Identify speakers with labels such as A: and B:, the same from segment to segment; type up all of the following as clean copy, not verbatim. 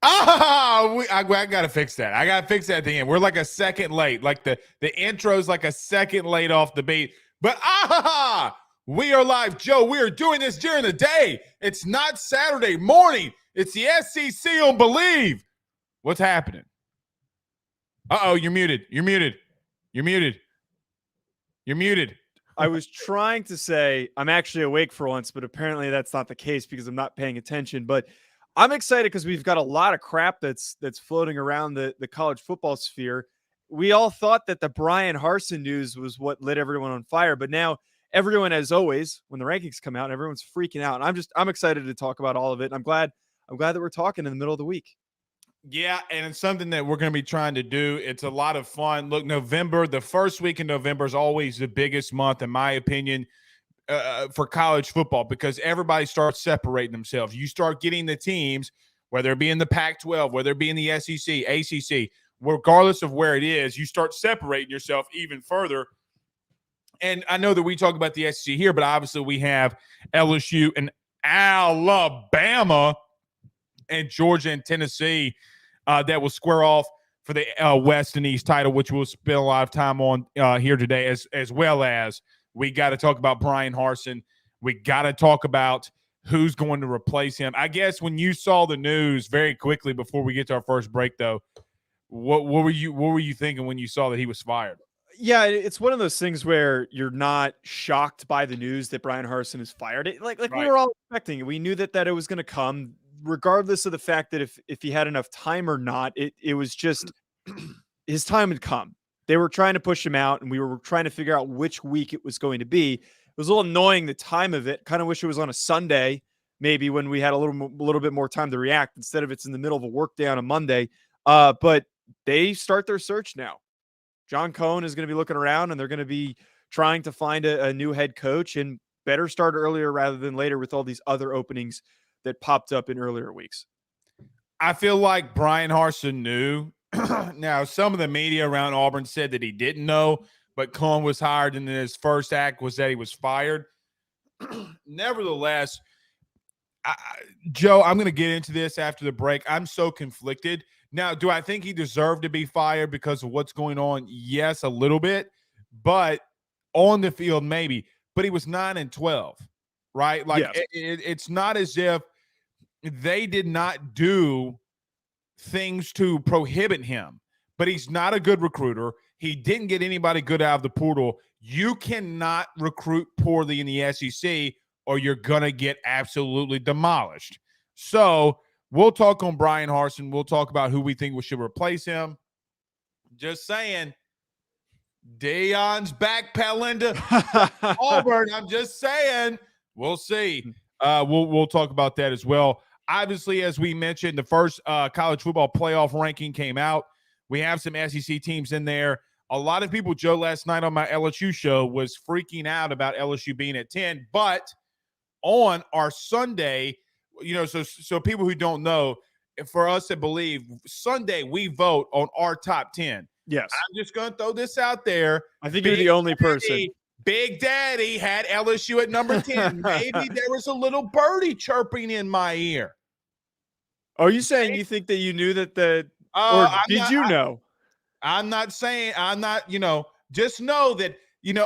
A: I got to fix that. I got to fix that at the end. We're like a second late. Like the intro's like a second late off the beat. But we are live. Joe, we are doing this during the day. It's not Saturday morning. It's the SEC on Bleav. What's happening? Uh-oh, you're muted. You're muted. You're muted. You're muted.
B: I was trying to say I'm actually awake for once, but apparently that's not the case because I'm not paying attention. But I'm excited because we've got a lot of crap that's floating around the college football sphere. We all thought that the Bryan Harsin news was what lit everyone on fire, but now everyone, as always, when the rankings come out, everyone's freaking out. And I'm excited to talk about all of it. And I'm glad that we're talking in the middle of the week.
A: Yeah, and it's something that we're going to be trying to do. It's a lot of fun. Look, November, the first week in November is always the biggest month, in my opinion, for college football because everybody starts separating themselves. You start getting the teams, whether it be in the Pac-12, whether it be in the SEC, ACC, regardless of where it is, you start separating yourself even further. And I know that we talk about the SEC here, but obviously we have LSU and Alabama and Georgia and Tennessee that will square off for the West and East title, which we'll spend a lot of time on here today, as well as we got to talk about Bryan Harsin. We got to talk about who's going to replace him. I guess when you saw the news very quickly before we get to our first break, though, what were you thinking when you saw that he was fired?
B: Yeah, it's one of those things where you're not shocked by the news that Bryan Harsin is fired. Like right. We were all expecting it. We knew that it was going to come, regardless of the fact that if he had enough time or not. It was just his time had come. They were trying to push him out, and we were trying to figure out which week it was going to be. It was a little annoying, the time of it. Kind of wish it was on a Sunday, maybe when we had a little bit more time to react instead of it's in the middle of a work day on a Monday. But they start their search now. John Cohen is going to be looking around, and they're going to be trying to find a new head coach, and better start earlier rather than later with all these other openings that popped up in earlier weeks.
A: I feel like Bryan Harsin knew. Now, some of the media around Auburn said that he didn't know, but Cohen was hired, and then his first act was that he was fired. Nevertheless, Joe, I'm going to get into this after the break. I'm so conflicted. Now, do I think he deserved to be fired because of what's going on? Yes, a little bit, but on the field, maybe. But he was 9-12, right? Like yes. It's not as if they did not do things to prohibit him, but he's not a good recruiter. He didn't get anybody good out of the portal. You cannot recruit poorly in the SEC or you're going to get absolutely demolished. So we'll talk on Bryan Harsin. We'll talk about who we think we should replace him. Just saying, Deion's backpedaling to Auburn. I'm just saying. We'll see. We'll talk about that as well. Obviously, as we mentioned, the first college football playoff ranking came out. We have some SEC teams in there. A lot of people, Joe, last night on my LSU show was freaking out about LSU being at 10. But on our Sunday, so people who don't know, for us to Bleav, Sunday we vote on our top 10.
B: Yes.
A: I'm just going to throw this out there.
B: I think you're the only person.
A: Big Daddy had LSU at number 10. Maybe there was a little birdie chirping in my ear.
B: Are you saying you think that you knew that or did you know?
A: I'm not saying, just know that,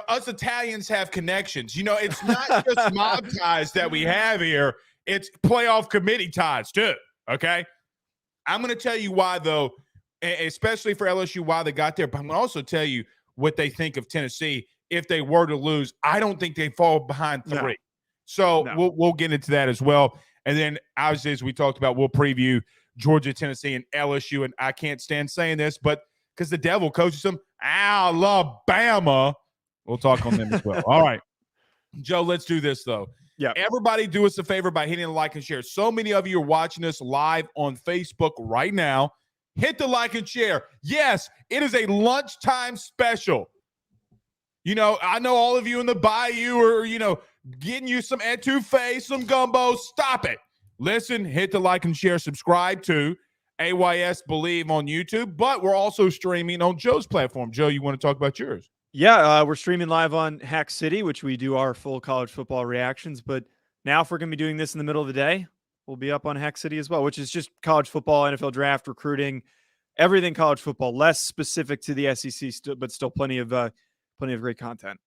A: us Italians have connections. It's not just mob ties that we have here. It's playoff committee ties too, okay? I'm going to tell you why, though, especially for LSU, why they got there. But I'm going to also tell you what they think of Tennessee. If they were to lose, I don't think they fall behind 3. No. So we'll get into that as well. And then, obviously, as we talked about, we'll preview Georgia, Tennessee, and LSU. And I can't stand saying this, but because the devil coaches them, Alabama. We'll talk on them as well. All right. Joe, let's do this, though.
B: Yeah.
A: Everybody do us a favor by hitting the like and share. So many of you are watching us live on Facebook right now. Hit the like and share. Yes, it is a lunchtime special. I know all of you in the bayou are, getting you some etouffee, some gumbo. Stop it. Listen, hit the like and share. Subscribe to AYS Bleav on YouTube, but we're also streaming on Joe's platform. Joe, you want to talk about yours?
B: Yeah, we're streaming live on Hack City, which we do our full college football reactions. But now if we're going to be doing this in the middle of the day, will be up on Hex City as well, which is just college football, NFL draft, recruiting, everything college football, less specific to the SEC, but still plenty of great content.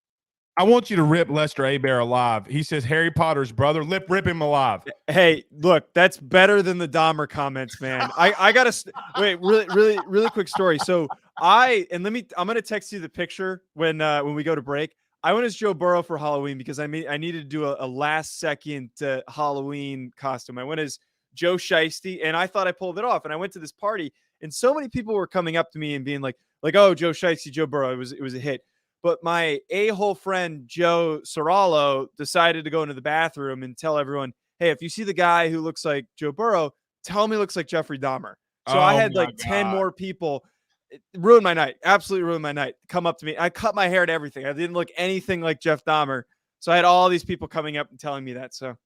A: I want you to rip Lester Abear alive. He says Harry Potter's brother. Rip him alive.
B: Hey, look, that's better than the Dahmer comments, man. I gotta wait. Really quick story. So I'm gonna text you the picture when we go to break. I went as Joe Burrow for Halloween because I needed to do a last second Halloween costume. I went as Joe Shiesty, and I thought I pulled it off. And I went to this party, and so many people were coming up to me and being like, oh, Joe Shiesty, Joe Burrow. It was a hit. But my a-hole friend, Joe Sorallo, decided to go into the bathroom and tell everyone, hey, if you see the guy who looks like Joe Burrow, tell him he looks like Jeffrey Dahmer. So I had like 10 more people. It ruined my night. Absolutely ruined my night. Come up to me. I cut my hair and everything. I didn't look anything like Jeff Dahmer. So I had all these people coming up and telling me that. So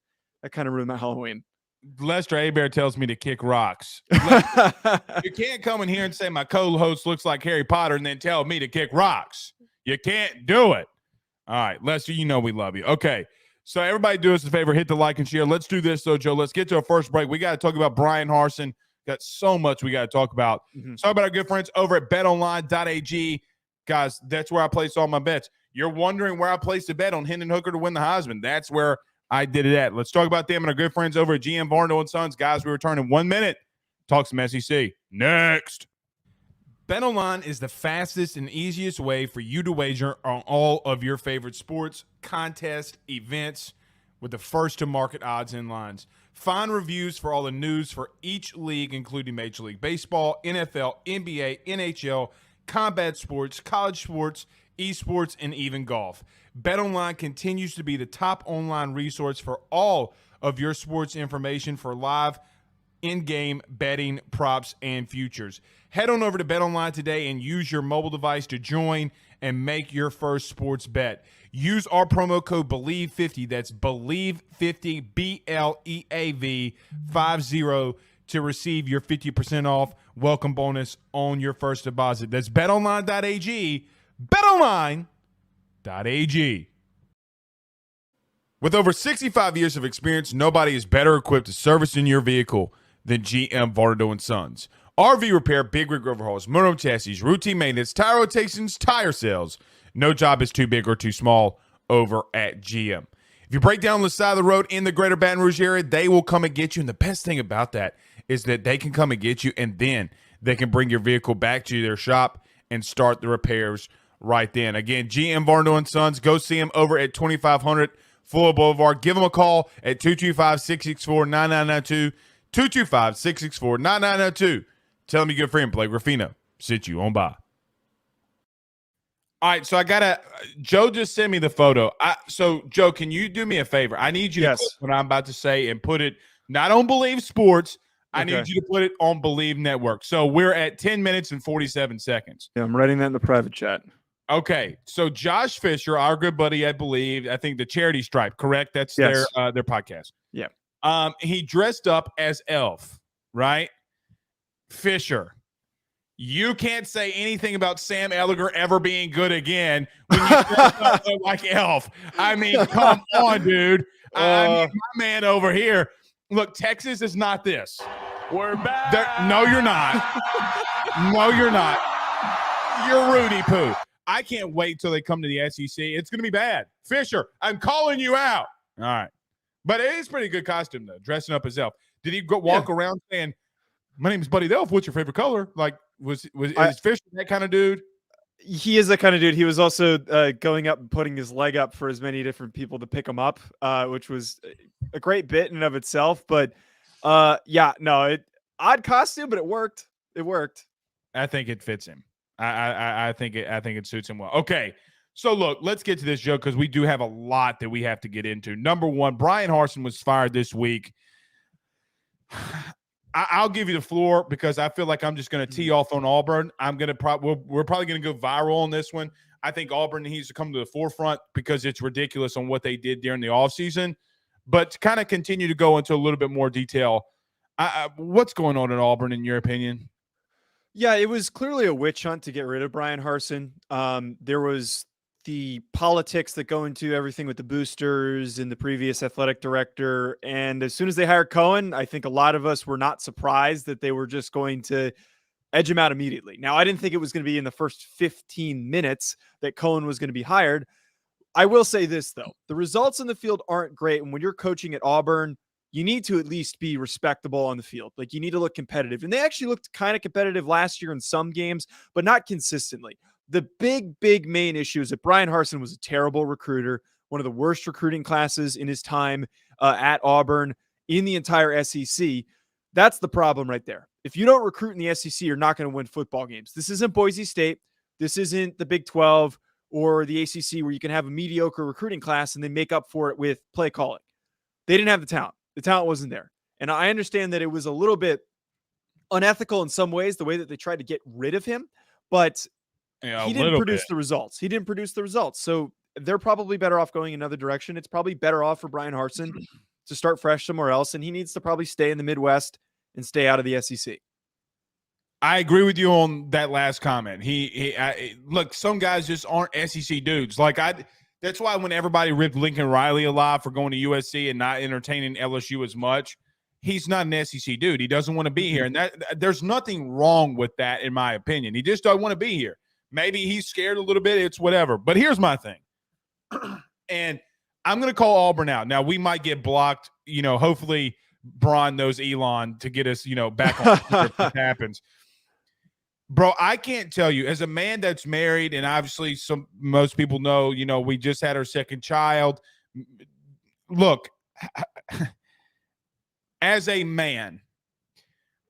B: that kind of ruined my Halloween.
A: Lester Abear tells me to kick rocks. You can't come in here and say my co-host looks like Harry Potter and then tell me to kick rocks. You can't do it. All right, Lester, you know we love you. Okay, so everybody do us a favor, hit the like and share. Let's do this, though, Joe. Let's get to our first break. We got to talk about Bryan Harsin. Got so much we got to talk about. Talk about our good friends over at betonline.ag. Guys, that's where I place all my bets. You're wondering where I placed a bet on Hendon Hooker to win the Heisman. That's where I did it at. Let's talk about them and our good friends over at GM Varno and Sons. Guys, we return in 1 minute. Talk some SEC. Next. BetOnline is the fastest and easiest way for you to wager on all of your favorite sports, contests, events with the first-to-market odds and lines. Find reviews for all the news for each league, including Major League Baseball, NFL, NBA, NHL, combat sports, college sports, esports, and even golf. BetOnline continues to be the top online resource for all of your sports information for live in-game betting, props, and futures. Head on over to BetOnline today and use your mobile device to join and make your first sports bet. Use our promo code Bleav50, that's Bleav50, BLEAV 50, to receive your 50% off welcome bonus on your first deposit. That's betonline.ag, betonline.ag. With over 65 years of experience, nobody is better equipped to service in your vehicle than GM Varno & Sons. RV repair, big rig overhauls, motorhome chassis, routine maintenance, tire rotations, tire sales. No job is too big or too small over at GM. If you break down the side of the road in the greater Baton Rouge area, they will come and get you. And the best thing about that is that they can come and get you, and then they can bring your vehicle back to their shop and start the repairs right then. Again, GM Varno & Sons, go see them over at 2500 Fuller Boulevard. Give them a call at 225-664-9992. 225-664-9992. Tell them your good friend Blake Ruffino sent you on by. All right, so Joe just sent me the photo. So, Joe, can you do me a favor? I need you to put what I'm about to say and put it not on Bleav Sports. I need you to put it on Bleav Network. So we're at 10 minutes and 47 seconds.
B: Yeah, I'm writing that in the private chat.
A: Okay, so Josh Fisher, our good buddy at Bleav, I think the Charity Stripe, correct? That's their podcast.
B: Yeah.
A: He dressed up as Elf, right? Fisher, you can't say anything about Sam Elliger ever being good again when you dress up like Elf. I mean, come on, dude. I mean, my man over here. Look, Texas is not this.
C: We're back.
A: No, you're not. No, you're not. You're Rudy Poo. I can't wait till they come to the SEC. It's going to be bad. Fisher, I'm calling you out. All right. But it is pretty good costume, though, dressing up as Elf. Did he walk around saying, my name is Buddy the Elf, what's your favorite color? Like, is Fisher that kind of dude?
B: He is that kind of dude. He was also going up and putting his leg up for as many different people to pick him up, which was a great bit in and of itself. But, odd costume, but it worked. It worked.
A: I think it fits him. I think it suits him well. Okay, so look, let's get to this, Joe, because we do have a lot that we have to get into. Number one, Bryan Harsin was fired this week. I'll give you the floor because I feel like I'm just going to tee off on Auburn. We're probably going to go viral on this one. I think Auburn needs to come to the forefront because it's ridiculous on what they did during the offseason. But to kind of continue to go into a little bit more detail, what's going on in Auburn in your opinion?
B: Yeah, it was clearly a witch hunt to get rid of Bryan Harsin. There was the politics that go into everything with the boosters and the previous athletic director. And as soon as they hired Cohen, I think a lot of us were not surprised that they were just going to edge him out immediately. Now, I didn't think it was going to be in the first 15 minutes that Cohen was going to be hired. I will say this, though. The results in the field aren't great. And when you're coaching at Auburn, you need to at least be respectable on the field. Like, you need to look competitive. And they actually looked kind of competitive last year in some games, but not consistently. The big main issue is that Bryan Harsin was a terrible recruiter, one of the worst recruiting classes in his time at Auburn in the entire SEC. That's the problem right there. If you don't recruit in the SEC, you're not going to win football games. This isn't Boise State. This isn't the Big 12 or the ACC where you can have a mediocre recruiting class and then make up for it with play calling. They didn't have the talent. The talent wasn't there. And I understand that it was a little bit unethical in some ways, the way that they tried to get rid of him, but he didn't produce the results. He didn't produce the results. So they're probably better off going another direction. It's probably better off for Bryan Harsin to start fresh somewhere else, and he needs to probably stay in the Midwest and stay out of the SEC.
A: I agree with you on that last comment. Look, some guys just aren't SEC dudes. That's why when everybody ripped Lincoln Riley alive for going to USC and not entertaining LSU as much, he's not an SEC dude. He doesn't want to be here, and there's nothing wrong with that, in my opinion. He just doesn't want to be here. Maybe he's scared a little bit. It's whatever. But here's my thing, and I'm going to call Auburn out. Now, we might get blocked. Hopefully Bryan knows Elon to get us, back on if it happens. Bro, I can't tell you, as a man that's married, and obviously most people know, we just had our second child. Look, as a man,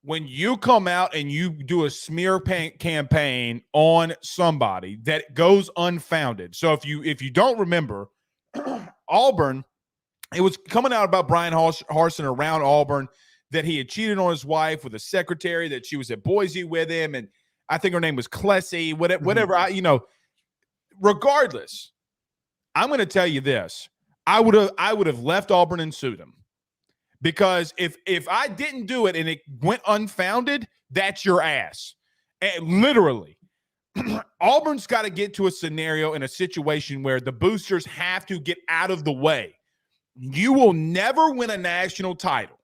A: when you come out and you do a smear campaign on somebody that goes unfounded. So if you don't remember, Auburn, it was coming out about Bryan Harsin around Auburn that he had cheated on his wife with a secretary, that she was at Boise with him, and I think her name was Clessy, whatever. Regardless, I'm going to tell you this. I would have left Auburn and sued him, because if I didn't do it and it went unfounded, that's your ass. And literally, Auburn's got to get to a scenario in a situation where the boosters have to get out of the way. You will never win a national title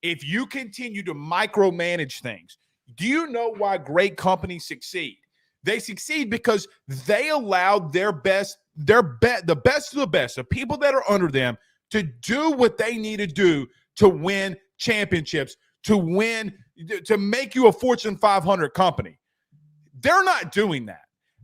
A: if you continue to micromanage things. Do you know why great companies succeed? They succeed because they allowed the best of the best, the people that are under them, to do what they need to do to win championships, to make you a Fortune 500 company. They're not doing that.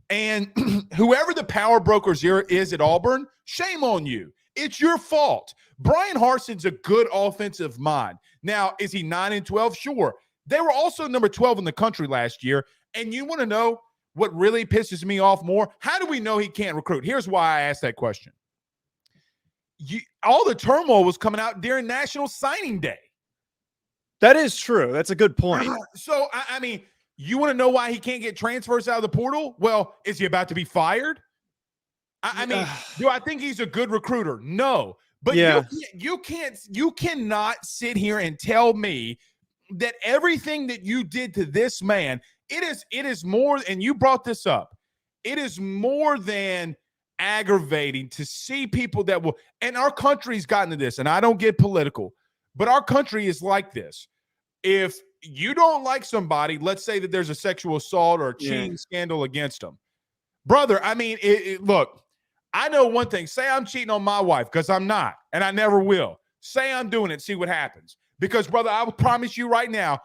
A: And whoever the power brokers is at Auburn, shame on you. It's your fault. Bryan Harsin's a good offensive mind. Now, is he 9-12? Sure. They were also number 12 in the country last year. And you want to know what really pisses me off more? How do we know he can't recruit? Here's why I asked that question. All the turmoil was coming out during National Signing Day.
B: That is true. That's a good point.
A: So, I mean, you want to know why he can't get transfers out of the portal? Well, is he about to be fired? I mean, do I think he's a good recruiter? No. But yeah, you cannot sit here and tell me that everything that you did to this man, it is more, and you brought this up, it is more than aggravating to see people that will, and our country's gotten to this, and I don't get political, but our country is like this. If you don't like somebody, let's say that there's a sexual assault or a cheating scandal against them. Brother, I mean, look, I know one thing. Say I'm cheating on my wife, because I'm not, and I never will. Say I'm doing it, see what happens. Because, brother, I will promise you right now,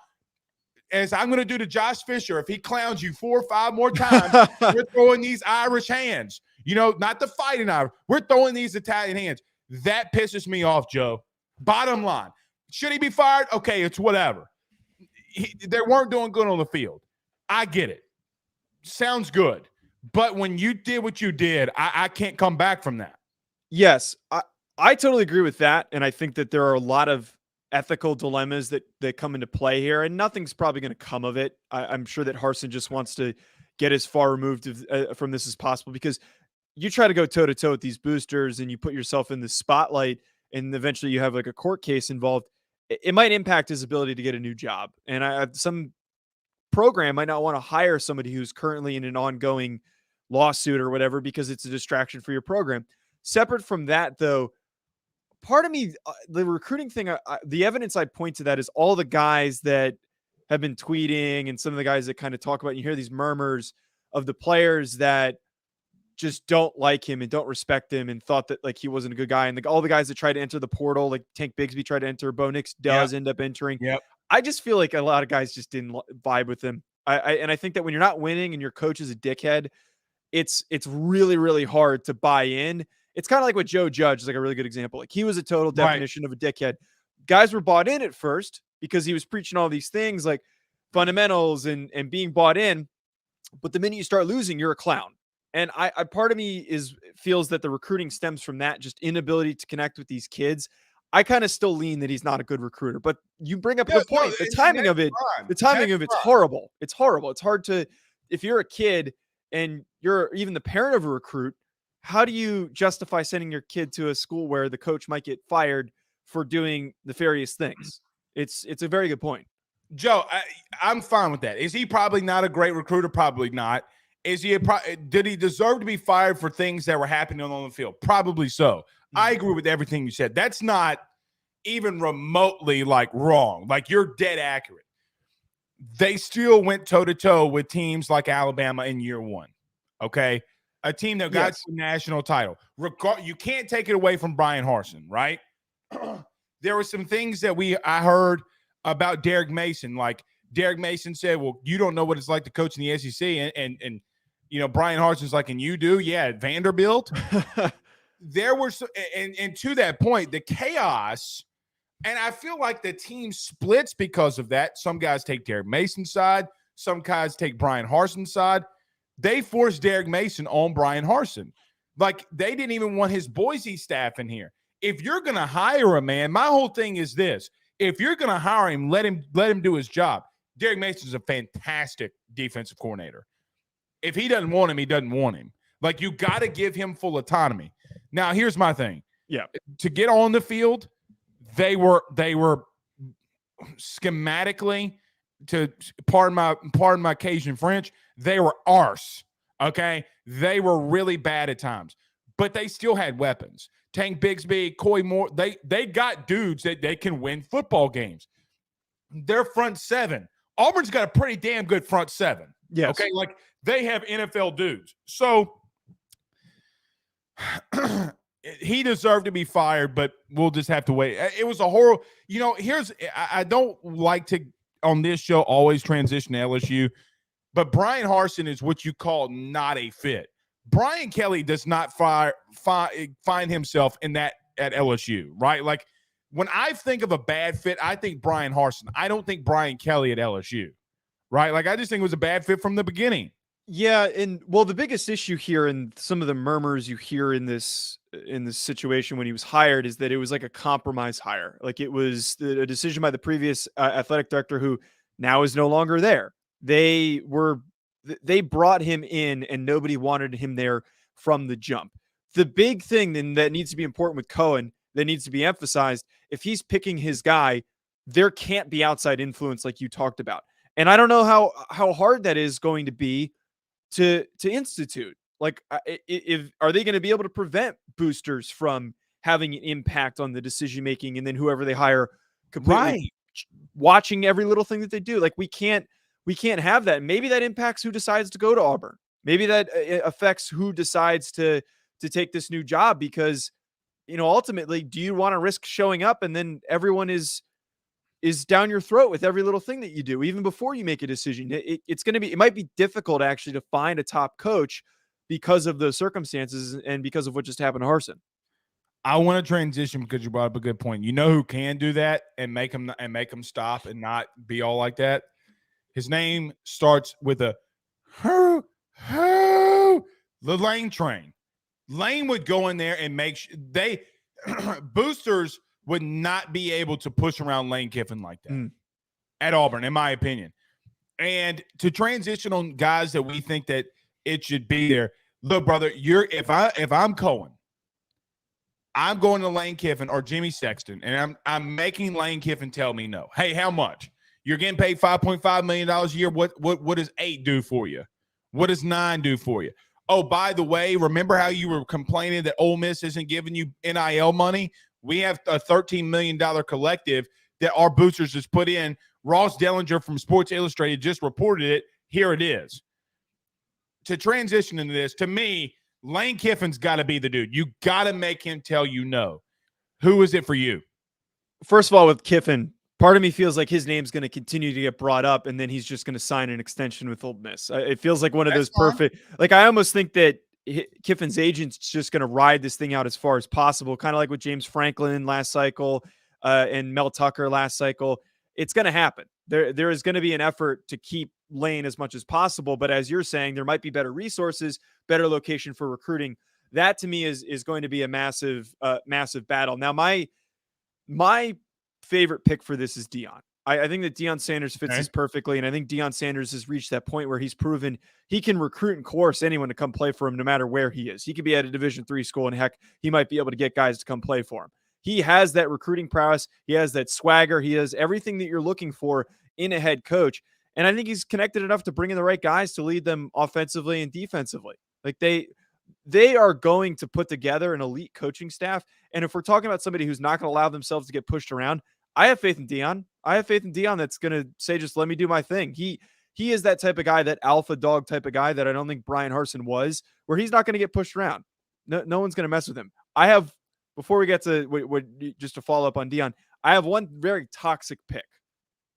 A: as I'm going to do to Josh Fisher, if he clowns you 4 or 5 more times, we're throwing these Irish hands. Not the fighting Irish. We're throwing these Italian hands. That pisses me off, Joe. Bottom line. Should he be fired? Okay, it's whatever. They weren't doing good on the field. I get it. Sounds good. But when you did what you did, I can't come back from that.
B: Yes, I totally agree with that. And I think that there are a lot of ethical dilemmas that come into play here, and nothing's probably going to come of it. I'm sure that Harsin just wants to get as far removed from this as possible, because you try to go toe-to-toe with these boosters and you put yourself in the spotlight, and eventually you have like a court case involved. It might impact his ability to get a new job. And some program might not want to hire somebody who's currently in an ongoing lawsuit or whatever because it's a distraction for your program. Separate from that, though, part of me, the recruiting thing, the evidence I point to that is all the guys that have been tweeting and some of the guys that kind of talk about, you hear these murmurs of the players that just don't like him and don't respect him and thought that like he wasn't a good guy. And all the guys that try to enter the portal, like Tank Bigsby tried to enter, Bo Nix does end up entering.
A: Yep.
B: I just feel like a lot of guys just didn't vibe with him. And I think that when you're not winning and your coach is a dickhead, it's really, really hard to buy in. It's kind of like what Joe Judge is like a really good example. Like he was a total definition of a dickhead. Guys were bought in at first because he was preaching all these things like fundamentals and being bought in. But the minute you start losing, you're a clown. And I part of me feels that the recruiting stems from that just inability to connect with these kids. I kind of still lean that he's not a good recruiter, but you bring up a good point. The timing of it's horrible. It's horrible. It's hard to, if you're a kid and you're even the parent of a recruit, how do you justify sending your kid to a school where the coach might get fired for doing nefarious things? It's a very good point.
A: Joe, I'm fine with that. Is he probably not a great recruiter? Probably not. Did he deserve to be fired for things that were happening on the field? Probably so. I agree with everything you said. That's not even remotely like wrong. Like you're dead accurate. They still went toe-to-toe with teams like Alabama in year one. Okay? A team that got to a national title. You can't take it away from Bryan Harsin, right? There were some things that I heard about Derek Mason. Like Derek Mason said, well, you don't know what it's like to coach in the SEC. And you know, Bryan Harsin's like, and you do? Yeah, at Vanderbilt. There were some, and to that point, the chaos, and I feel like the team splits because of that. Some guys take Derek Mason's side. Some guys take Bryan Harsin's side. They forced Derek Mason on Bryan Harsin. Like, they didn't even want his Boise staff in here. If you're going to hire a man, my whole thing is this. If you're going to hire him, let him do his job. Derek Mason's a fantastic defensive coordinator. If he doesn't want him, he doesn't want him. Like, you got to give him full autonomy. Now, here's my thing.
B: Yeah.
A: To get on the field, they were schematically, to pardon my Cajun French, they were arse. Okay? They were really bad at times. But they still had weapons. Tank Bigsby, Coy Moore, they got dudes that they can win football games. Their front seven. Auburn's got a pretty damn good front seven.
B: Yes.
A: Okay, like they have NFL dudes. So he deserved to be fired, but we'll just have to wait. It was a horrible. You know, I don't like to on this show always transition to LSU, but Bryan Harsin is what you call not a fit. Brian Kelly does not find himself in that at LSU, right? Like when I think of a bad fit, I think Bryan Harsin. I don't think Brian Kelly at LSU, right? Like I just think it was a bad fit from the beginning.
B: Yeah, and well, the biggest issue here and some of the murmurs you hear in this situation when he was hired is that it was like a compromise hire. Like it was a decision by the previous athletic director who now is no longer there. They brought him in and nobody wanted him there from the jump. The big thing then that needs to be important with Cohen, that needs to be emphasized, if he's picking his guy, there can't be outside influence like you talked about. And I don't know how hard that is going to be to institute. Like, are they going to be able to prevent boosters from having an impact on the decision making, and then whoever they hire completely watching every little thing that they do? Like, we can't have that. Maybe that impacts who decides to go to Auburn. Maybe that affects who decides to take this new job, because, you know, ultimately, do you want to risk showing up and then everyone is down your throat with every little thing that you do, even before you make a decision? It might be difficult actually to find a top coach because of the circumstances and because of what just happened to Harsin.
A: I want to transition because you brought up a good point. You know who can do that and make them stop and not be all like that? His name starts with a the Lane train. Lane would go in there and make boosters would not be able to push around Lane Kiffin like that at Auburn, in my opinion. And to transition on guys that we think that it should be there. Look, brother, if I'm Cohen, I'm going to Lane Kiffin or Jimmy Sexton, and I'm making Lane Kiffin tell me no. Hey, how much? You're getting paid $5.5 million a year. What does 8 do for you? What does 9 do for you? oh, by the way, remember how you were complaining that Ole Miss isn't giving you NIL money? We have a $13 million collective that our boosters just put in. Ross Dellinger from Sports Illustrated just reported it. Here it is. To transition into this, to me, Lane Kiffin's got to be the dude. You got to make him tell you no. Who is it for you?
B: First of all, with Kiffin, part of me feels like his name's going to continue to get brought up, and then he's just going to sign an extension with Ole Miss. It feels like one of those perfect. Like, I almost think that Kiffin's agent's just going to ride this thing out as far as possible, kind of like with James Franklin last cycle and Mel Tucker last cycle. It's going to happen. There is going to be an effort to keep Lane as much as possible, but as you're saying, there might be better resources, better location for recruiting. That to me is going to be a massive battle. Now, my favorite pick for this is Deion. I think that Deion Sanders fits this perfectly, and I think Deion Sanders has reached that point where he's proven he can recruit and coerce anyone to come play for him no matter where he is. He could be at a Division III school, and heck, he might be able to get guys to come play for him. He has that recruiting prowess. He has that swagger. He has everything that you're looking for in a head coach, and I think he's connected enough to bring in the right guys to lead them offensively and defensively. Like, they are going to put together an elite coaching staff. And if we're talking about somebody who's not going to allow themselves to get pushed around, I have faith in Deion. I have faith in Deion that's going to say, just let me do my thing. He is that type of guy, that alpha dog type of guy that I don't think Bryan Harsin was, where he's not going to get pushed around. No one's going to mess with him. Before we get to just to follow up on Deion, I have one very toxic pick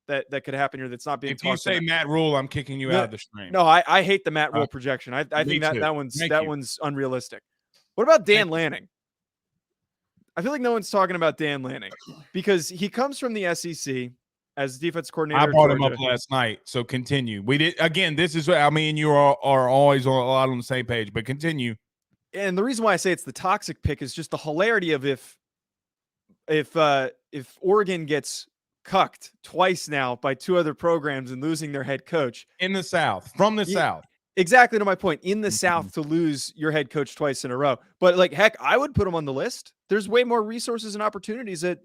B: that could happen here that's not being talked about.
A: If you say Matt Rule, I'm kicking you out of the stream.
B: No, I hate the Matt Rule projection. I think that one's unrealistic. What about Dan Lanning? I feel like no one's talking about Dan Lanning because he comes from the SEC as defense coordinator.
A: I brought him up last night, so continue. We did again. This is what me and you are always a lot on the same page, but continue.
B: And the reason why I say it's the toxic pick is just the hilarity of if Oregon gets cucked twice now by two other programs and losing their head coach
A: in the South, from the South.
B: Exactly to my point. In the South, to lose your head coach twice in a row. But like, heck, I would put him on the list. There's way more resources and opportunities at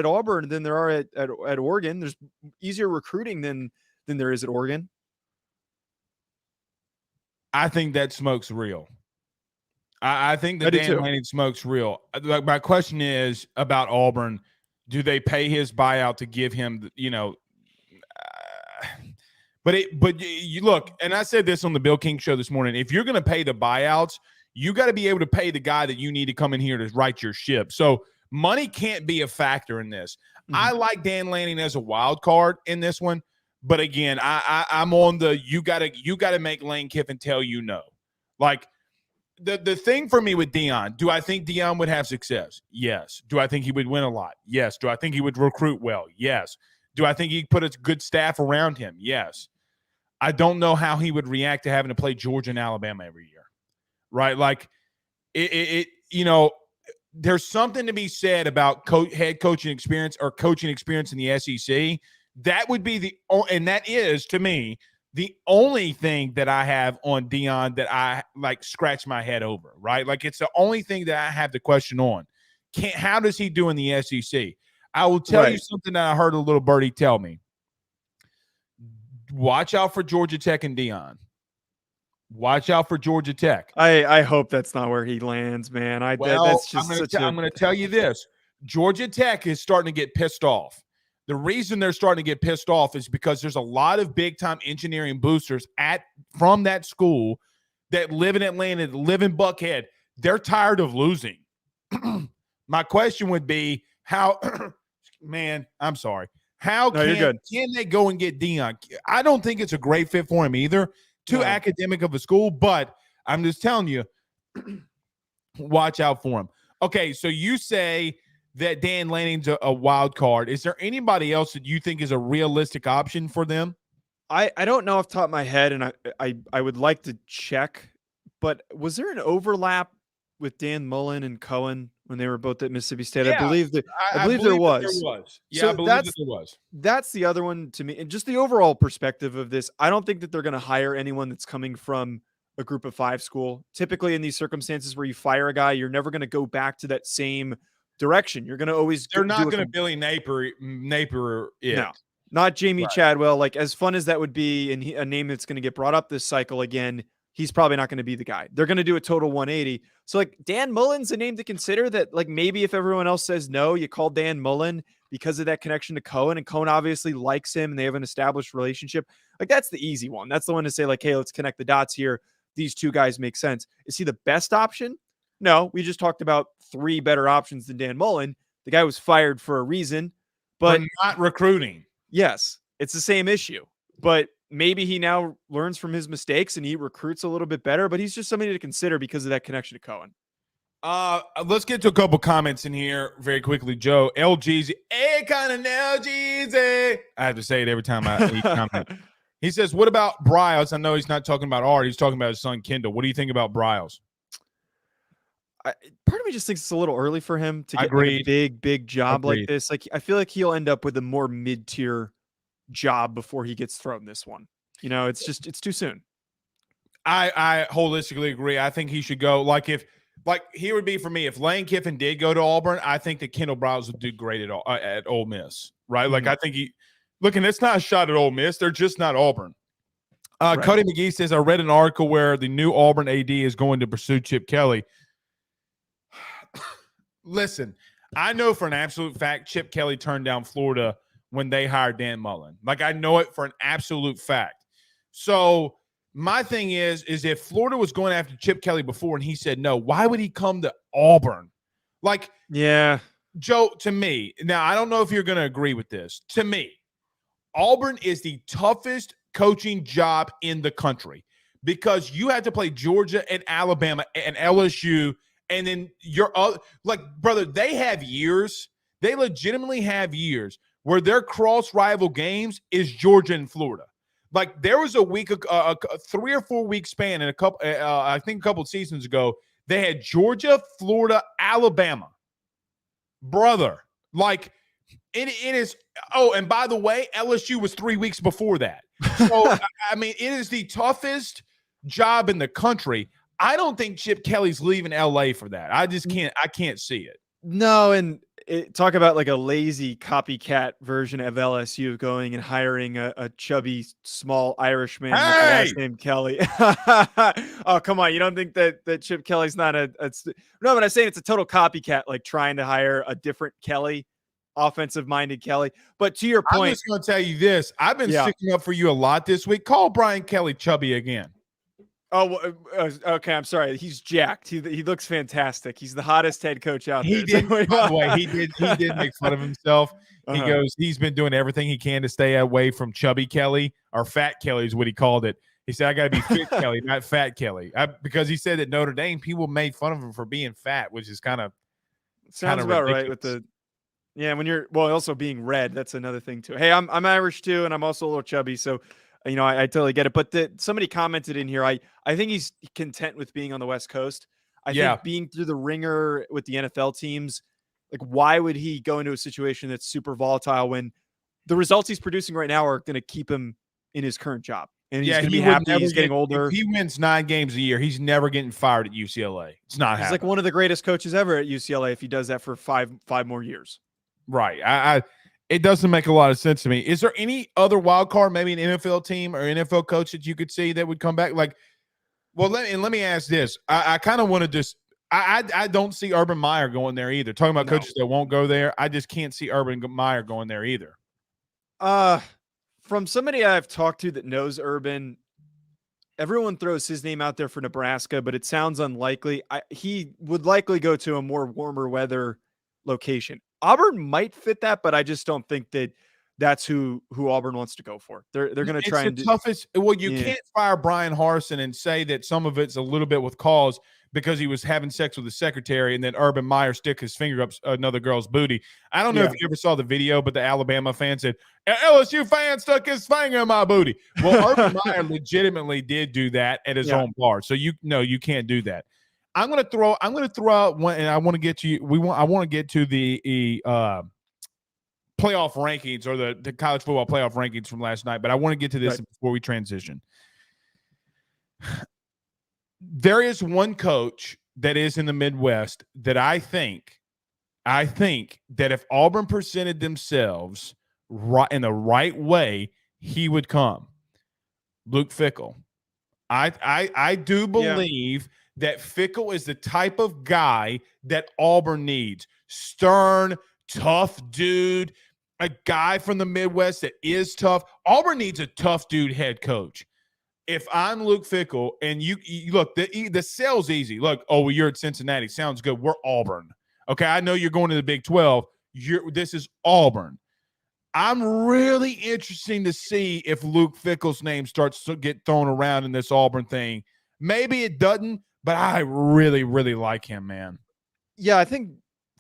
B: Auburn than there are at Oregon. There's easier recruiting than there is at Oregon.
A: I think that smoke's real. I think the Dan Lanning smoke's real. My question is about Auburn. Do they pay his buyout to give him, But you look, and I said this on the Bill King show this morning. If you're going to pay the buyouts, you got to be able to pay the guy that you need to come in here to right your ship. So money can't be a factor in this. Mm-hmm. I like Dan Lanning as a wild card in this one, but again, I'm on the you got to make Lane Kiffin tell you no. Like the thing for me with Deion, do I think Deion would have success? Yes. Do I think he would win a lot? Yes. Do I think he would recruit well? Yes. Do I think he'd put a good staff around him? Yes. I don't know how he would react to having to play Georgia and Alabama every year, right? Like, there's something to be said about head coaching experience or coaching experience in the SEC. That would be and that is, to me, the only thing that I have on Deion that I, like, scratch my head over, right? Like, it's the only thing that I have the question on. How does he do in the SEC? I will tell you something that I heard a little birdie tell me. Watch out for Georgia Tech and Deion. Watch out for Georgia Tech.
B: I hope that's not where he lands, man. I'm going
A: to tell you this. Georgia Tech is starting to get pissed off. The reason they're starting to get pissed off is because there's a lot of big-time engineering boosters from that school that live in Atlanta, that live in Buckhead. They're tired of losing. My question would be, how – man, I'm sorry. How can they go and get Deion? I don't think it's a great fit for him either. Too academic of a school, but I'm just telling you, watch out for him. Okay, so you say that Dan Lanning's a wild card. Is there anybody else that you think is a realistic option for them?
B: I don't know off the top of my head, and I would like to check, but was there an overlap with Dan Mullen and Cohen when they were both at Mississippi State?
A: Yeah,
B: I believe there was.
A: Yeah, so I believe that there was.
B: That's the other one to me. And just the overall perspective of this, I don't think that they're going to hire anyone that's coming from a group of five school. Typically in these circumstances where you fire a guy, you're never going to go back to that same direction. You're going to always
A: – They're not going to Billy Napier it.
B: No, not Jamie Chadwell. Like, as fun as that would be, and a name that's going to get brought up this cycle again, he's probably not going to be the guy. They're going to do a total 180. So like Dan Mullen's a name to consider that like maybe if everyone else says no, you call Dan Mullen because of that connection to Cohen, and Cohen obviously likes him and they have an established relationship. Like that's the easy one. That's the one to say like, hey, let's connect the dots here. These two guys make sense. Is he the best option? No, we just talked about 3 better options than Dan Mullen. The guy was fired for a reason, but
A: not recruiting.
B: Yes, it's the same issue, but maybe he now learns from his mistakes and he recruits a little bit better, but he's just somebody to consider because of that connection to Cohen.
A: Let's get to a couple comments in here very quickly. Joe, LGZ, kind of LGZ. I have to say it every time I comment. He says, what about Bryles? I know he's not talking about Art. He's talking about his son, Kendall. What do you think about Bryles?
B: Part of me just thinks it's a little early for him to get like a big job like this. Like, I feel like he'll end up with a more mid-tier job before he gets thrown this one. You know, it's too soon.
A: I holistically agree. I think he should go. Like he would be for me if Lane Kiffin did go to Auburn. I think that Kendall Bryles would do great at Ole Miss, right? Mm-hmm. Like I think and it's not a shot at Ole Miss. They're just not Auburn. Right. Cody McGee says, I read an article where the new Auburn AD is going to pursue Chip Kelly. Listen, I know for an absolute fact Chip Kelly turned down Florida when they hired Dan Mullen. Like, I know it for an absolute fact. So my thing is if Florida was going after Chip Kelly before and he said no, why would he come to Auburn? Like,
B: yeah,
A: Joe, to me, now I don't know if you're going to agree with this. To me, Auburn is the toughest coaching job in the country because you have to play Georgia and Alabama and LSU. And then brother, they have years. They legitimately have years where their cross-rival games is Georgia and Florida. Like there was a 3 or 4 week span in a couple, I think a couple of seasons ago, they had Georgia, Florida, Alabama. Brother, like it is. Oh, and by the way, LSU was 3 weeks before that. So I mean, it is the toughest job in the country. I don't think Chip Kelly's leaving LA for that. I just can't. I can't see it.
B: No, and talk about like a lazy copycat version of LSU going and hiring a chubby, small Irishman with the last name Kelly. Oh, come on. You don't think that Chip Kelly's not no, but I'm saying it's a total copycat, like trying to hire a different Kelly, offensive-minded Kelly. But to your point.
A: I'm just going to tell you this. I've been sticking up for you a lot this week. Call Brian Kelly chubby again.
B: Oh, okay. I'm sorry. He's jacked. He looks fantastic. He's the hottest head coach out there.
A: By the way, he did make fun of himself. He goes, he's been doing everything he can to stay away from chubby Kelly, or fat Kelly is what he called it. He said, I got to be fit Kelly, not fat Kelly. Because he said that Notre Dame, people made fun of him for being fat, which is kind of
B: sounds about ridiculous. Right with the when you're also being red, that's another thing too. Hey, I'm Irish too, and I'm also a little chubby, so you know, I totally get it. But somebody commented in here, I think he's content with being on the West Coast. I think being through the ringer with the NFL teams, like why would he go into a situation that's super volatile when the results he's producing right now are going to keep him in his current job? And he's going to be happy. He's getting older.
A: If he wins 9 games a year, he's never getting fired at UCLA. It's not happening.
B: He's like one of the greatest coaches ever at UCLA if he does that for five more years.
A: Right. It doesn't make a lot of sense to me. Is there any other wild card, maybe an NFL team or NFL coach that you could see that would come back? Like, well, let me ask this. I kind of want to just I don't see Urban Meyer going there either. Talking about coaches that won't go there, I just can't see Urban Meyer going there either.
B: From somebody I've talked to that knows Urban, everyone throws his name out there for Nebraska, but it sounds unlikely. He would likely go to a more warmer weather location. Auburn might fit that, but I just don't think that's who Auburn wants to go for. They're going to try and
A: toughest. Well, you can't fire Bryan Harsin and say that some of it's a little bit with cause because he was having sex with the secretary, and then Urban Meyer stick his finger up another girl's booty. I don't know if you ever saw the video, but the Alabama fan said LSU fan stuck his finger in my booty. Well, Urban Meyer legitimately did do that at his own bar, so you can't do that. I'm going to throw out one, and I want to get to you. I want to get to the playoff rankings or the college football playoff rankings from last night, but I want to get to this before we transition. There is one coach that is in the Midwest that I think that if Auburn presented themselves right in the right way, he would come. Luke Fickell. I do Bleav that Fickell is the type of guy that Auburn needs. Stern, tough dude, a guy from the Midwest that is tough. Auburn needs a tough dude head coach. If I'm Luke Fickell and you look, the sale's easy. Look, oh, well, you're at Cincinnati. Sounds good. We're Auburn. Okay, I know you're going to the Big 12. This is Auburn. I'm really interested to see if Luke Fickell's name starts to get thrown around in this Auburn thing. Maybe it doesn't, but I really, really like him, man.
B: Yeah, I think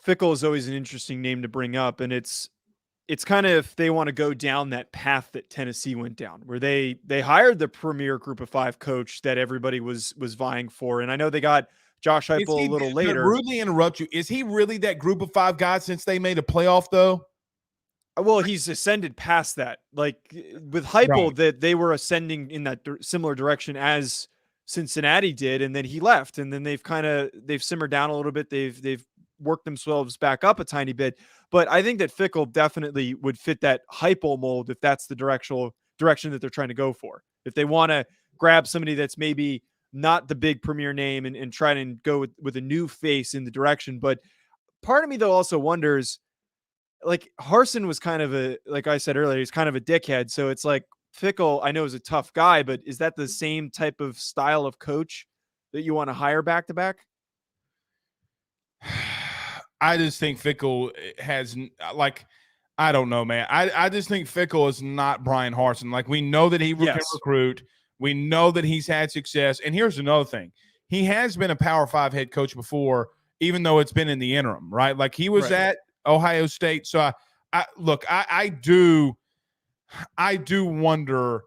B: Fickell is always an interesting name to bring up, and it's kind of if they want to go down that path that Tennessee went down, where they hired the premier Group of 5 coach that everybody was vying for, and I know they got Josh Heupel a little later.
A: Rudely interrupt you. Is he really that Group of 5 guy since they made a playoff though?
B: Well, he's ascended past that. Like with Heupel,
A: Right.
B: that they were ascending in that similar direction as Cincinnati did, and then he left, and then they've simmered down a little bit. They've worked themselves back up a tiny bit. But I think that Fickell definitely would fit that Heupel mold if that's the direction that they're trying to go for. If they want to grab somebody that's maybe not the big premier name and try to go with a new face in the direction. But part of me though also wonders, like Harsin was kind of like I said earlier, he's kind of a dickhead. So it's like Fickell, I know is a tough guy, but is that the same type of style of coach that you want to hire back to back?
A: I just think Fickell has I don't know, man. I just think Fickell is not Bryan Harsin. Like we know that he can recruit. We know that he's had success. And here's another thing. He has been a Power 5 head coach before, even though it's been in the interim, right? Like he was at Ohio State. So I do wonder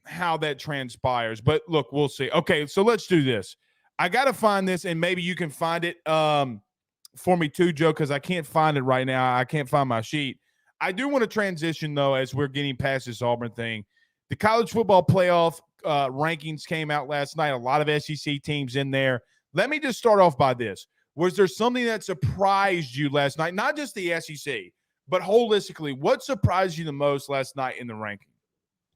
A: how that transpires. But look, we'll see. Okay, so let's do this. I got to find this, and maybe you can find it for me too, Joe, because I can't find it right now. I can't find my sheet. I do want to transition, though, as we're getting past this Auburn thing. The college football playoff rankings came out last night. A lot of SEC teams in there. Let me just start off by this. Was there something that surprised you last night? Not just the SEC, but holistically, what surprised you the most last night in the ranking?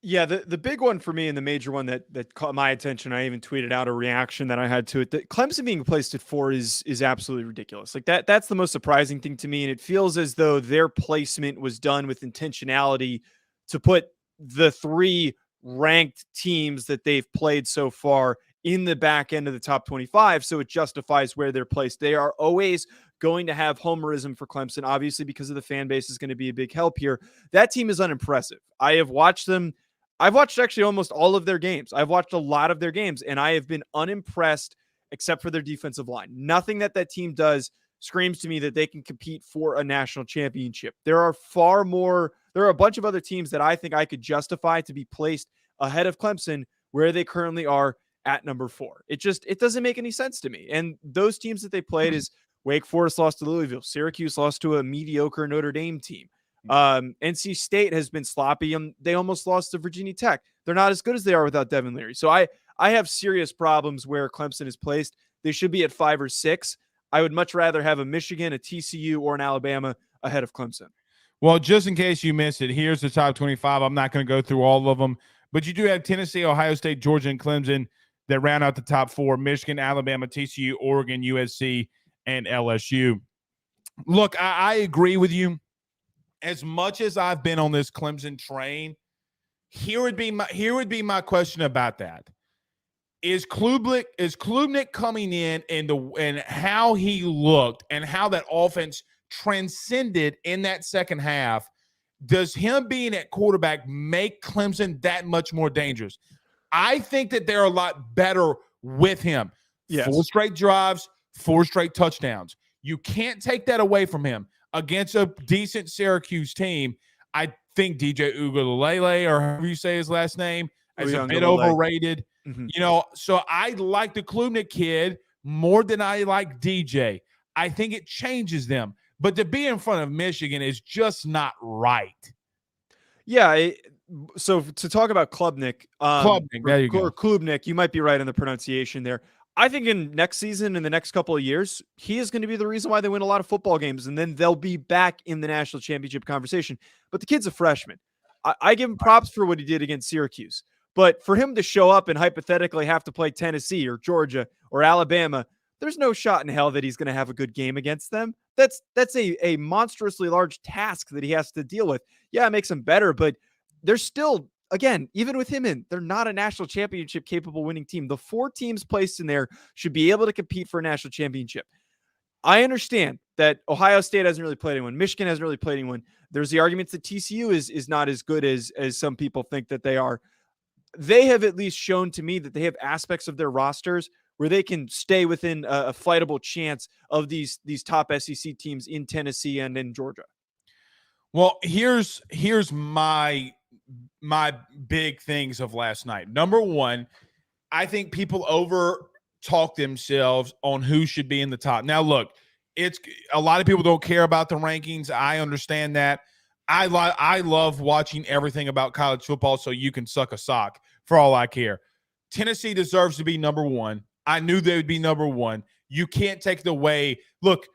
B: Yeah, the big one for me and the major one that caught my attention, I even tweeted out a reaction that I had to it, that Clemson being placed at 4 is absolutely ridiculous. Like that's the most surprising thing to me, and it feels as though their placement was done with intentionality to put the 3 ranked teams that they've played so far in the back end of the top 25, so it justifies where they're placed. They are always going to have homerism for Clemson, obviously, because of the fan base is going to be a big help here. That team is unimpressive. I have watched them. I've watched actually almost all of their games. I've watched a lot of their games, and I have been unimpressed except for their defensive line. Nothing that team does screams to me that they can compete for a national championship. There are a bunch of other teams that I think I could justify to be placed ahead of Clemson where they currently are at number 4. It doesn't make any sense to me. And those teams that they played is Wake Forest lost to Louisville. Syracuse lost to a mediocre Notre Dame team. NC State has been sloppy. They almost lost to Virginia Tech. They're not as good as they are without Devin Leary. So I have serious problems where Clemson is placed. They should be at 5 or 6. I would much rather have a Michigan, a TCU, or an Alabama ahead of Clemson.
A: Well, just in case you missed it, here's the top 25. I'm not going to go through all of them, but you do have Tennessee, Ohio State, Georgia, and Clemson that round out the top 4. Michigan, Alabama, TCU, Oregon, USC, and LSU. Look, I agree with you. As much as I've been on this Clemson train, here would be my question about that. Is Klubnik coming in and how he looked and how that offense transcended in that second half, does him being at quarterback make Clemson that much more dangerous? I think that they're a lot better with him. Yes. 4 straight drives, 4 straight touchdowns. You can't take that away from him. Against a decent Syracuse team, I think DJ Uiagalelei, or however you say his last name, is a bit overrated. Mm-hmm. So I like the Klubnik kid more than I like DJ. I think it changes them. But to be in front of Michigan is just not right.
B: Yeah, so to talk about Klubnik,
A: there you go.
B: Or Klubnik, you might be right on the pronunciation there. I think in next season, in the next couple of years, he is going to be the reason why they win a lot of football games, and then they'll be back in the national championship conversation. But the kid's a freshman. I give him props for what he did against Syracuse. But for him to show up and hypothetically have to play Tennessee or Georgia or Alabama, there's no shot in hell that he's going to have a good game against them. That's a monstrously large task that he has to deal with. Yeah, it makes him better, but there's still, again, even with him in, they're not a national championship capable winning team. The 4 teams placed in there should be able to compete for a national championship. I understand that Ohio State hasn't really played anyone. Michigan hasn't really played anyone. There's the arguments that TCU is not as good as some people think that they are. They have at least shown to me that they have aspects of their rosters where they can stay within a fightable chance of these top SEC teams in Tennessee and in Georgia.
A: Well, here's my big things of last night. Number one, I think people over talk themselves on who should be in the top. Now, look, it's a lot of people don't care about the rankings. I understand that. I love watching everything about college football, so you can suck a sock for all I care. Tennessee deserves to be number one. I knew they would be number one. You can't take it away. Look,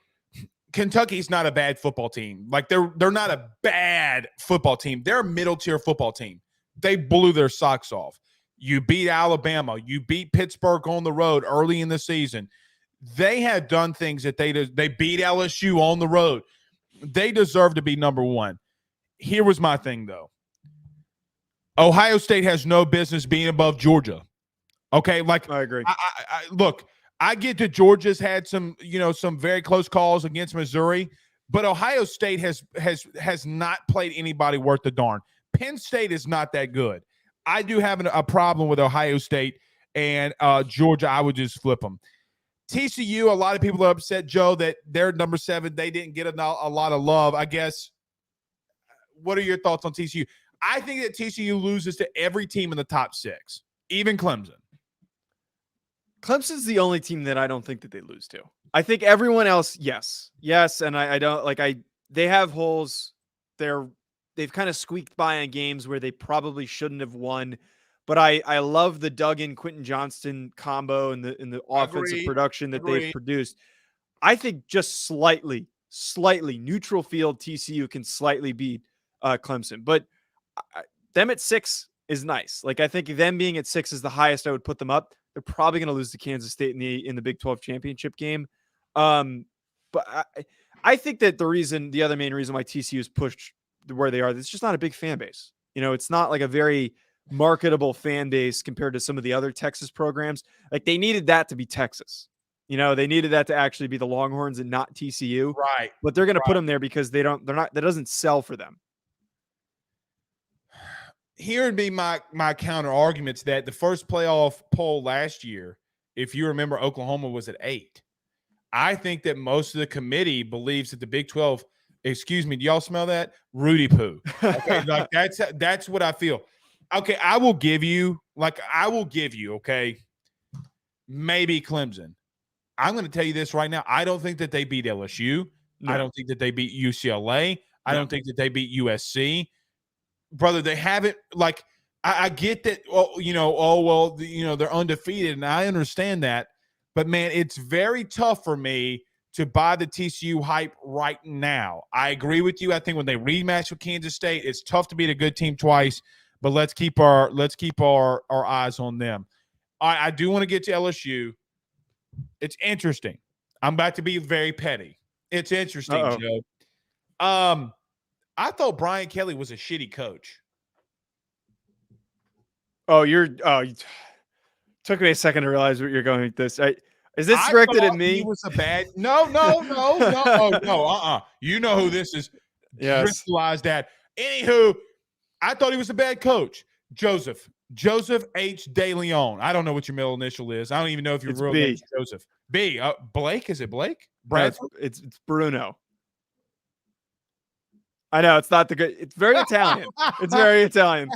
A: Kentucky's not a bad football team. Like they're not a bad football team. They're a middle tier football team. They blew their socks off. You beat Alabama. You beat Pittsburgh on the road early in the season. They had done things that they beat LSU on the road. They deserve to be number one. Here was my thing, though. Ohio State has no business being above Georgia. Okay, like
B: I agree.
A: Look, I get that Georgia's had some very close calls against Missouri, but Ohio State has not played anybody worth the darn. Penn State is not that good. I do have a problem with Ohio State and Georgia. I would just flip them. TCU, a lot of people are upset, Joe, that they're number 7. They didn't get a lot of love, I guess. What are your thoughts on TCU? I think that TCU loses to every team in the top 6, even Clemson.
B: Clemson's the only team that I don't think that they lose to. I think everyone else, yes, and I don't like. They have holes. They've kind of squeaked by in games where they probably shouldn't have won. But I love the Duggan Quentin Johnston combo and the offensive production that they've produced. I think just slightly neutral field TCU can slightly beat Clemson, but them at 6 is nice. Like I think them being at 6 is the highest I would put them up. They're probably going to lose to Kansas State in the Big 12 championship game. But I think that the other main reason why TCU is pushed where they are, it's just not a big fan base. It's not like a very marketable fan base compared to some of the other Texas programs. Like they needed that to be Texas. They needed that to actually be the Longhorns and not TCU.
A: Right.
B: But they're going to put them there because that doesn't sell for them.
A: Here would be my counter arguments that the first playoff poll last year, if you remember, Oklahoma was at 8. I think that most of the committee believes that the Big 12, excuse me, do y'all smell that? Rudy poo. Okay, like that's what I feel. Okay, I will give you, okay, maybe Clemson. I'm going to tell you this right now. I don't think that they beat LSU. No. I don't think that they beat UCLA. I don't think that they beat USC. Brother, they haven't, like, I get that, they're undefeated, and I understand that. But, man, it's very tough for me to buy the TCU hype right now. I agree with you. I think when they rematch with Kansas State, it's tough to beat a good team twice, but let's keep our eyes on them. I do want to get to LSU. It's interesting. I'm about to be very petty. It's interesting, Joe. I thought Brian Kelly was a shitty coach.
B: Took me a second to realize what you're going with this. Is this directed at me?
A: He was a bad. No. You know who this is.
B: Yes.
A: Realize that. Anywho, I thought he was a bad coach. Joseph H. De Leon. I don't know what your middle initial is. I don't even know if your real name is Joseph. B. Blake. Is it Blake? Brad?
B: No, it's Bruno. I know it's not the good. It's very Italian. It's very Italian.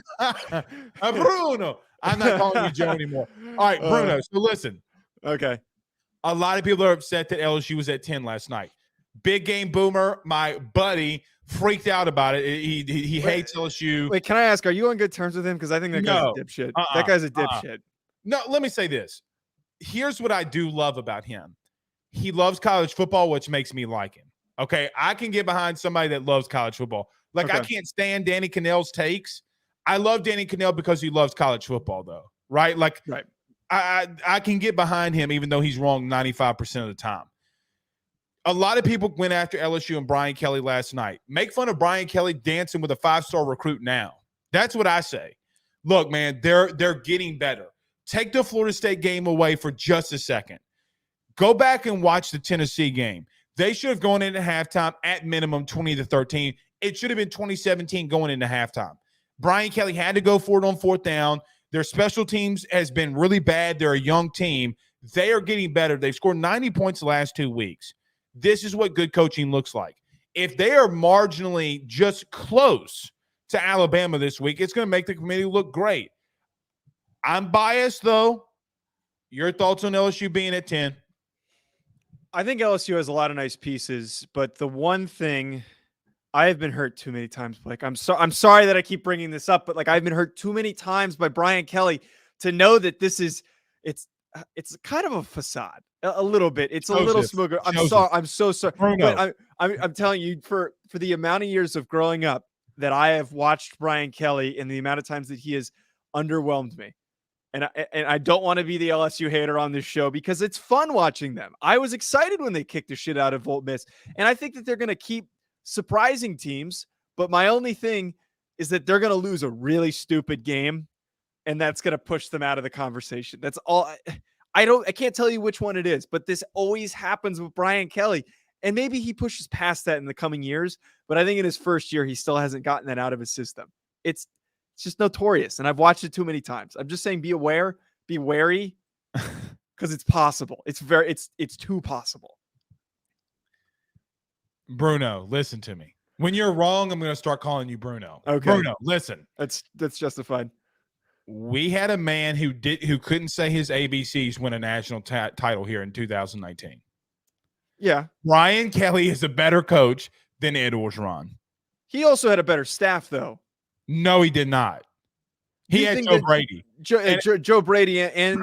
A: Bruno. I'm not calling you Joe anymore. All right, Bruno. So listen.
B: Okay.
A: A lot of people are upset that LSU was at 10 last night. Big Game Boomer, my buddy, freaked out about it. He hates LSU.
B: Wait, can I ask, are you on good terms with him? Because I think that guy's a dipshit. That guy's a dipshit.
A: No, let me say this. Here's what I do love about him. He loves college football, which makes me like him. Okay, I can get behind somebody that loves college football. Like, I can't stand Danny Cannell's takes. I love Danny Cannell because he loves college football, though, right? Like,
B: right.
A: I can get behind him even though he's wrong 95% of the time. A lot of people went after LSU and Brian Kelly last night. Make fun of Brian Kelly dancing with a 5-star recruit now. That's what I say. Look, man, they're getting better. Take the Florida State game away for just a second. Go back and watch the Tennessee game. They should have gone into halftime at minimum 20-13. It should have been 2017 going into halftime. Brian Kelly had to go for it on 4th down. Their special teams has been really bad. They're a young team. They are getting better. They've scored 90 points the last 2 weeks. This is what good coaching looks like. If they are marginally just close to Alabama this week, it's going to make the committee look great. I'm biased, though. Your thoughts on LSU being at 10?
B: I think LSU has a lot of nice pieces, but the one thing I have been hurt too many times. Like, I'm sorry that I keep bringing this up, but like I've been hurt too many times by Brian Kelly to know that this is it's kind of a facade. A little bit. It's a little smoother. I'm sorry. I'm so sorry. But I'm telling you, for the amount of years of growing up that I have watched Brian Kelly and the amount of times that he has underwhelmed me. And I don't want to be the LSU hater on this show because it's fun watching them. I was excited when they kicked the shit out of Ole Miss. And I think that they're going to keep surprising teams. But my only thing is that they're going to lose a really stupid game. And that's going to push them out of the conversation. That's all. I can't tell you which one it is, but this always happens with Brian Kelly. And maybe he pushes past that in the coming years, but I think in his first year, he still hasn't gotten that out of his system. It's just notorious. And I've watched it too many times. I'm just saying, be aware, be wary, because it's possible. It's too possible.
A: Bruno, listen to me. When you're wrong, I'm going to start calling you Bruno.
B: Okay.
A: Bruno, listen.
B: That's justified.
A: We had a man who couldn't say his ABCs win a national title here in 2019.
B: Yeah.
A: Brian Kelly is a better coach than Ed Orgeron.
B: He also had a better staff, though.
A: No, he did not. He had Joe Brady.
B: Joe Brady and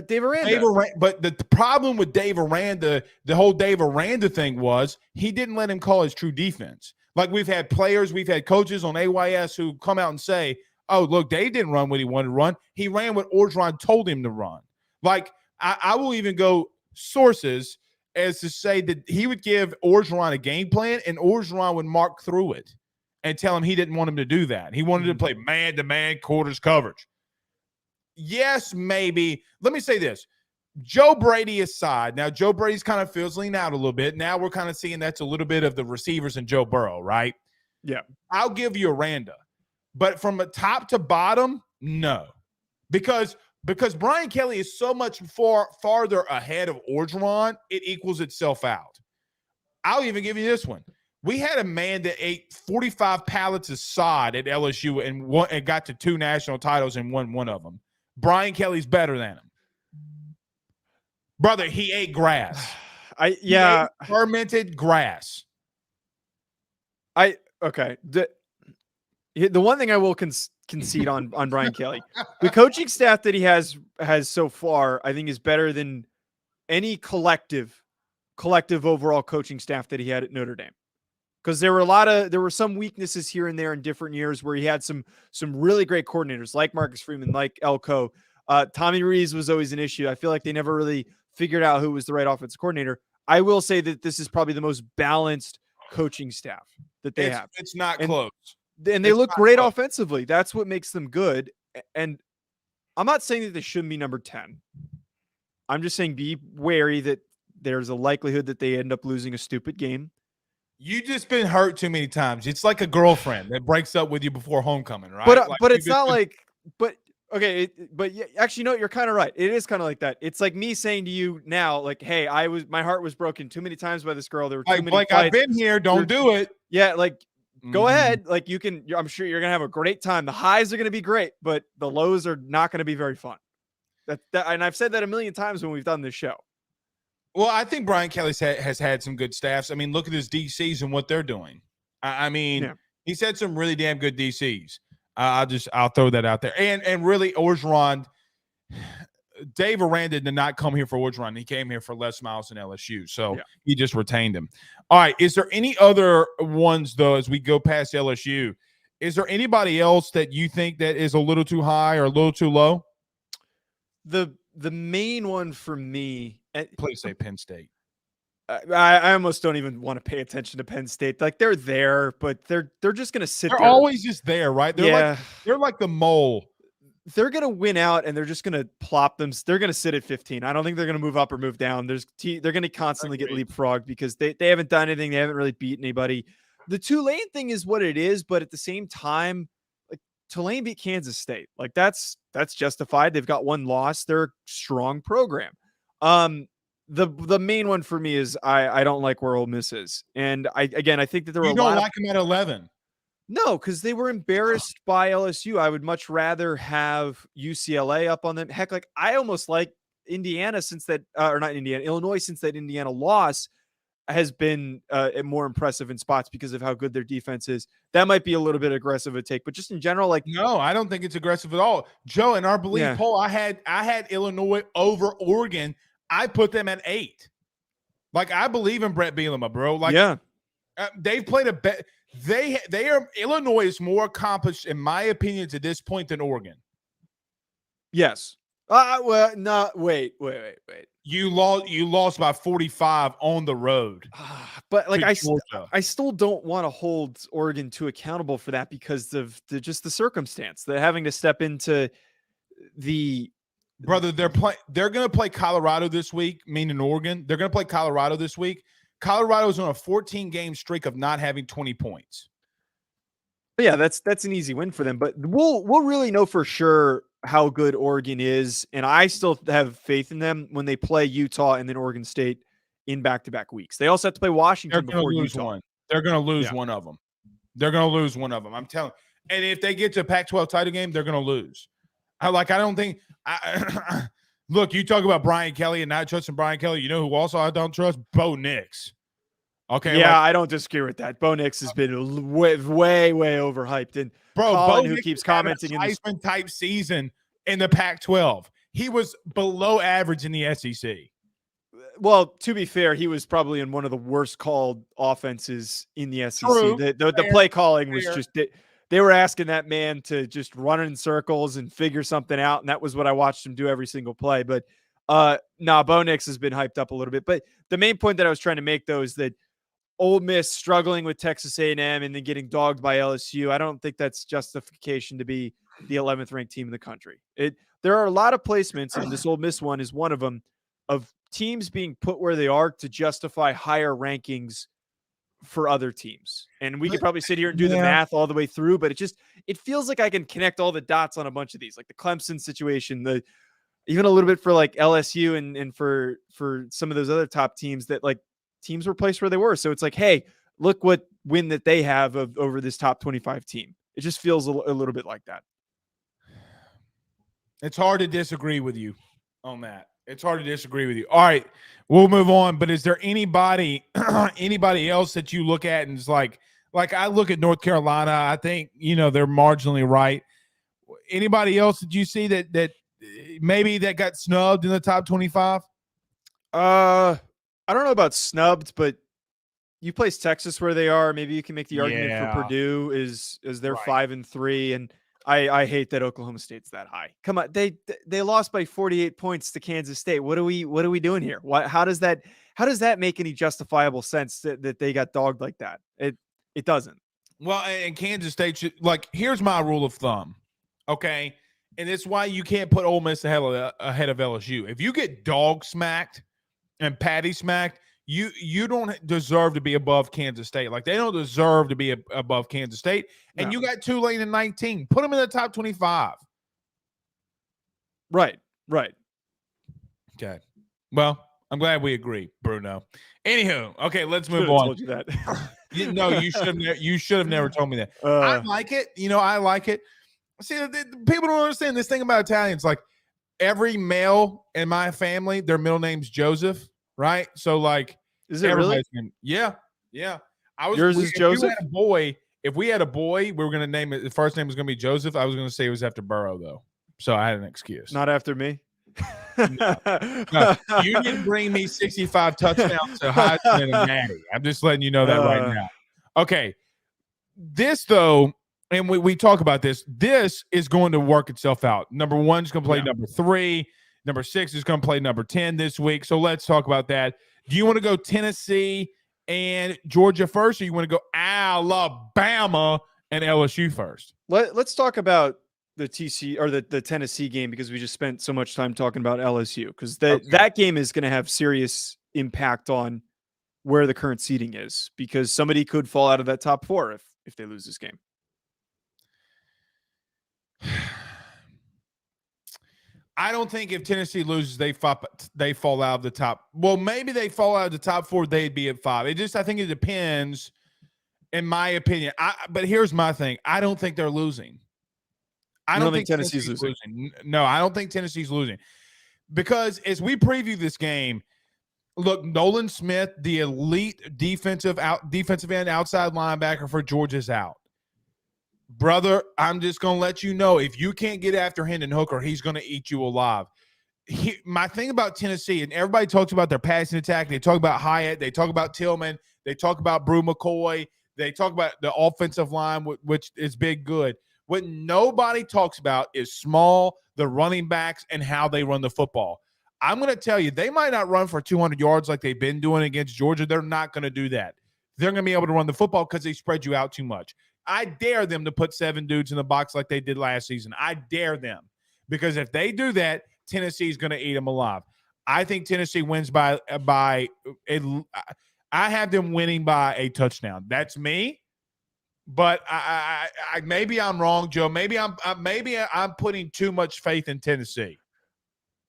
B: Dave Aranda.
A: But the problem with Dave Aranda, the whole Dave Aranda thing was he didn't let him call his true defense. Like we've had players, we've had coaches on AYS who come out and say, oh, look, Dave didn't run what he wanted to run. He ran what Orgeron told him to run. Like, I will even go sources as to say that he would give Orgeron a game plan, and Orgeron would mark through it and tell him he didn't want him to do that. He wanted to play man-to-man quarters coverage. Yes, maybe. Let me say this. Joe Brady aside, now Joe Brady's kind of fizzling out a little bit. Now we're kind of seeing that's a little bit of the receivers in Joe Burrow, right?
B: Yeah.
A: I'll give you Aranda. But from a top to bottom, no. Because Brian Kelly is so much farther ahead of Orgeron, it equals itself out. I'll even give you this one. We had a man that ate 45 pallets of sod at LSU and got to 2 national titles and won one of them. Brian Kelly's better than him. Brother, he ate grass. He ate fermented grass.
B: Okay. The one thing I will concede on Brian Kelly, the coaching staff that he has so far, I think is better than any collective overall coaching staff that he had at Notre Dame. Because there were some weaknesses here and there in different years where he had some really great coordinators like Marcus Freeman, like Elko. Tommy Rees was always an issue. I feel like they never really figured out who was the right offensive coordinator. I will say that this is probably the most balanced coaching staff that they have.
A: It's not close.
B: And they look great offensively. That's what makes them good. And I'm not saying that they shouldn't be number 10. I'm just saying be wary that there's a likelihood that they end up losing a stupid game.
A: You just been hurt too many times. It's like a girlfriend that breaks up with you before homecoming, right?
B: But it's not like – but okay, actually, no, you're kind of right. It is kind of like that. It's like me saying to you now, like, hey, my heart was broken too many times by this girl. There were too many fights.
A: I've been here. Don't do it.
B: Yeah, like – go ahead. Like you can, I'm sure you're going to have a great time. The highs are going to be great, but the lows are not going to be very fun. And I've said that a million times when we've done this show.
A: Well, I think Brian Kelly has had some good staffs. I mean, look at his DCs and what they're doing. He's had some really damn good DCs. I'll throw that out there. And really Orgeron, Dave Aranda did not come here for Orgeron. He came here for Les Miles and LSU. So he just retained him. All right. Is there any other ones, though, as we go past LSU? Is there anybody else that you think that is a little too high or a little too low?
B: The main one for me,
A: Please say Penn State.
B: I almost don't even want to pay attention to Penn State. Like they're there, but they're just gonna sit
A: They're
B: there.
A: always just there, right? They're like the mole.
B: They're gonna win out, and they're just gonna plop them. They're gonna sit at 15. I don't think they're gonna move up or move down. They're gonna constantly get leapfrogged because they haven't done anything. They haven't really beaten anybody. The Tulane thing is what it is, but at the same time, like Tulane beat Kansas State. Like that's justified. They've got one loss. They're a strong program. The main one for me is I don't like where Ole Miss is, and I think that there were
A: you don't like them at 11.
B: No, because they were embarrassed by LSU. I would much rather have UCLA up on them. Heck, like I almost like Indiana since that, or not Indiana, Illinois since that Indiana loss has been more impressive in spots because of how good their defense is. That might be a little bit aggressive a take, but just in general, like
A: no, I don't think it's aggressive at all. Joe, in our Bleav poll, I had Illinois over Oregon. I put them at 8. Like I believe in Brett Bielema, bro. Like they've played a bet. They are Illinois is more accomplished in my opinion to this point than Oregon.
B: Yes. Well, no, wait.
A: You lost by 45 on the road.
B: But like I still don't want to hold Oregon too accountable for that because of just the circumstance. They're having to step into the
A: brother. They're going to play Colorado this week, meaning Oregon. They're going to play Colorado this week. Colorado's on a 14-game streak of not having 20 points.
B: But yeah, that's an easy win for them. But we'll really know for sure how good Oregon is, and I still have faith in them when they play Utah and then Oregon State in back-to-back weeks. They also have to play Washington before Utah.
A: They're going to lose one of them. They're going to lose one of them. I'm telling you. And if they get to a Pac-12 title game, they're going to lose. I don't think look, you talk about Brian Kelly and not trusting Brian Kelly. You know who also I don't trust? Bo Nix. Okay.
B: Yeah, I don't disagree with that. Bo Nix has been way overhyped. And
A: Colin,
B: who keeps commenting
A: in the Heisman type season in the Pac-12. He was below average in the SEC.
B: Well, to be fair, he was probably in one of the worst called offenses in the SEC.
A: True.
B: The play calling was just they were asking that man to just run in circles and figure something out, and that was what I watched him do every single play. But Bo Nix has been hyped up a little bit. But the main point that I was trying to make, though, is that Ole Miss struggling with Texas A&M and then getting dogged by LSU, I don't think that's justification to be the 11th ranked team in the country. There are a lot of placements, and this Ole Miss one is one of them, of teams being put where they are to justify higher rankings for other teams. And we could probably sit here and do the math all the way through, but it feels like I can connect all the dots on a bunch of these, like the Clemson situation, even a little bit for like LSU and for some of those other top teams that like teams were placed where they were. So it's like, hey, look what win that they have over this top 25 team. It just feels a little bit like that.
A: It's hard to disagree with you on that. It's hard to disagree with you. All right, we'll move on. But is there anybody else that you look at and it's like I look at North Carolina, I think, they're marginally right. Anybody else that you see that maybe that got snubbed in the top 25?
B: I don't know about snubbed, but you place Texas where they are. Maybe you can make the argument for Purdue is they're 5-3, and I hate that Oklahoma State's that high. Come on, they lost by 48 points to Kansas State. What are we doing here? How does that make any justifiable sense that they got dogged like that? It doesn't.
A: Well, and Kansas State should, here's my rule of thumb, okay? And it's why you can't put Ole Miss ahead of LSU. If you get dog smacked and patty smacked, you don't deserve to be above Kansas State. Like, they don't deserve to be above Kansas State. And you got Tulane in 19. Put them in the top 25.
B: Right.
A: Okay. Well, I'm glad we agree, Bruno. Anywho, okay, let's move on.
B: Told you that.
A: No, you should have never told me that. I like it. I like it. See, people don't understand this thing about Italians. Like, every male in my family, their middle name's Joseph, right? So,
B: is it really?
A: Yeah.
B: Yours is Joseph?
A: If we had a boy, we were going to name it. The first name was going to be Joseph. I was going to say it was after Burrow, though. So I had an excuse.
B: Not after me.
A: No. You didn't bring me 65 touchdowns to Heisman and Natty. I'm just letting you know that right now. Okay. This, though, and we talk about this. This is going to work itself out. Number 1 is going to play number 3. Number 6 is going to play number 10 this week. So let's talk about that. Do you want to go Tennessee and Georgia first, or you want to go Alabama and LSU first?
B: Let's talk about the TC or the Tennessee game, because we just spent so much time talking about LSU, because that game is going to have serious impact on where the current seeding is, because somebody could fall out of that top 4 if they lose this game.
A: I don't think if Tennessee loses, they fall out of the top. Well, maybe they fall out of the top 4. They'd be at 5. I think it depends, in my opinion. But here's my thing. I don't think they're losing. I don't think Tennessee's losing. No, I don't think Tennessee's losing, because as we preview this game, look, Nolan Smith, the elite defensive end outside linebacker for Georgia's out. Brother, I'm just going to let you know, if you can't get after Hendon Hooker, he's going to eat you alive. My thing about Tennessee, and everybody talks about their passing attack. They talk about Hyatt. They talk about Tillman. They talk about Brew McCoy. They talk about the offensive line, which is big good. What nobody talks about is the running backs, and how they run the football. I'm going to tell you, they might not run for 200 yards like they've been doing against Georgia. They're not going to do that. They're going to be able to run the football because they spread you out too much. I dare them to put 7 dudes in the box like they did last season. I dare them, because if they do that, Tennessee's going to eat them alive. I think Tennessee wins by I have them winning by a touchdown. That's me. But I maybe I'm wrong, Joe. Maybe I'm putting too much faith in Tennessee.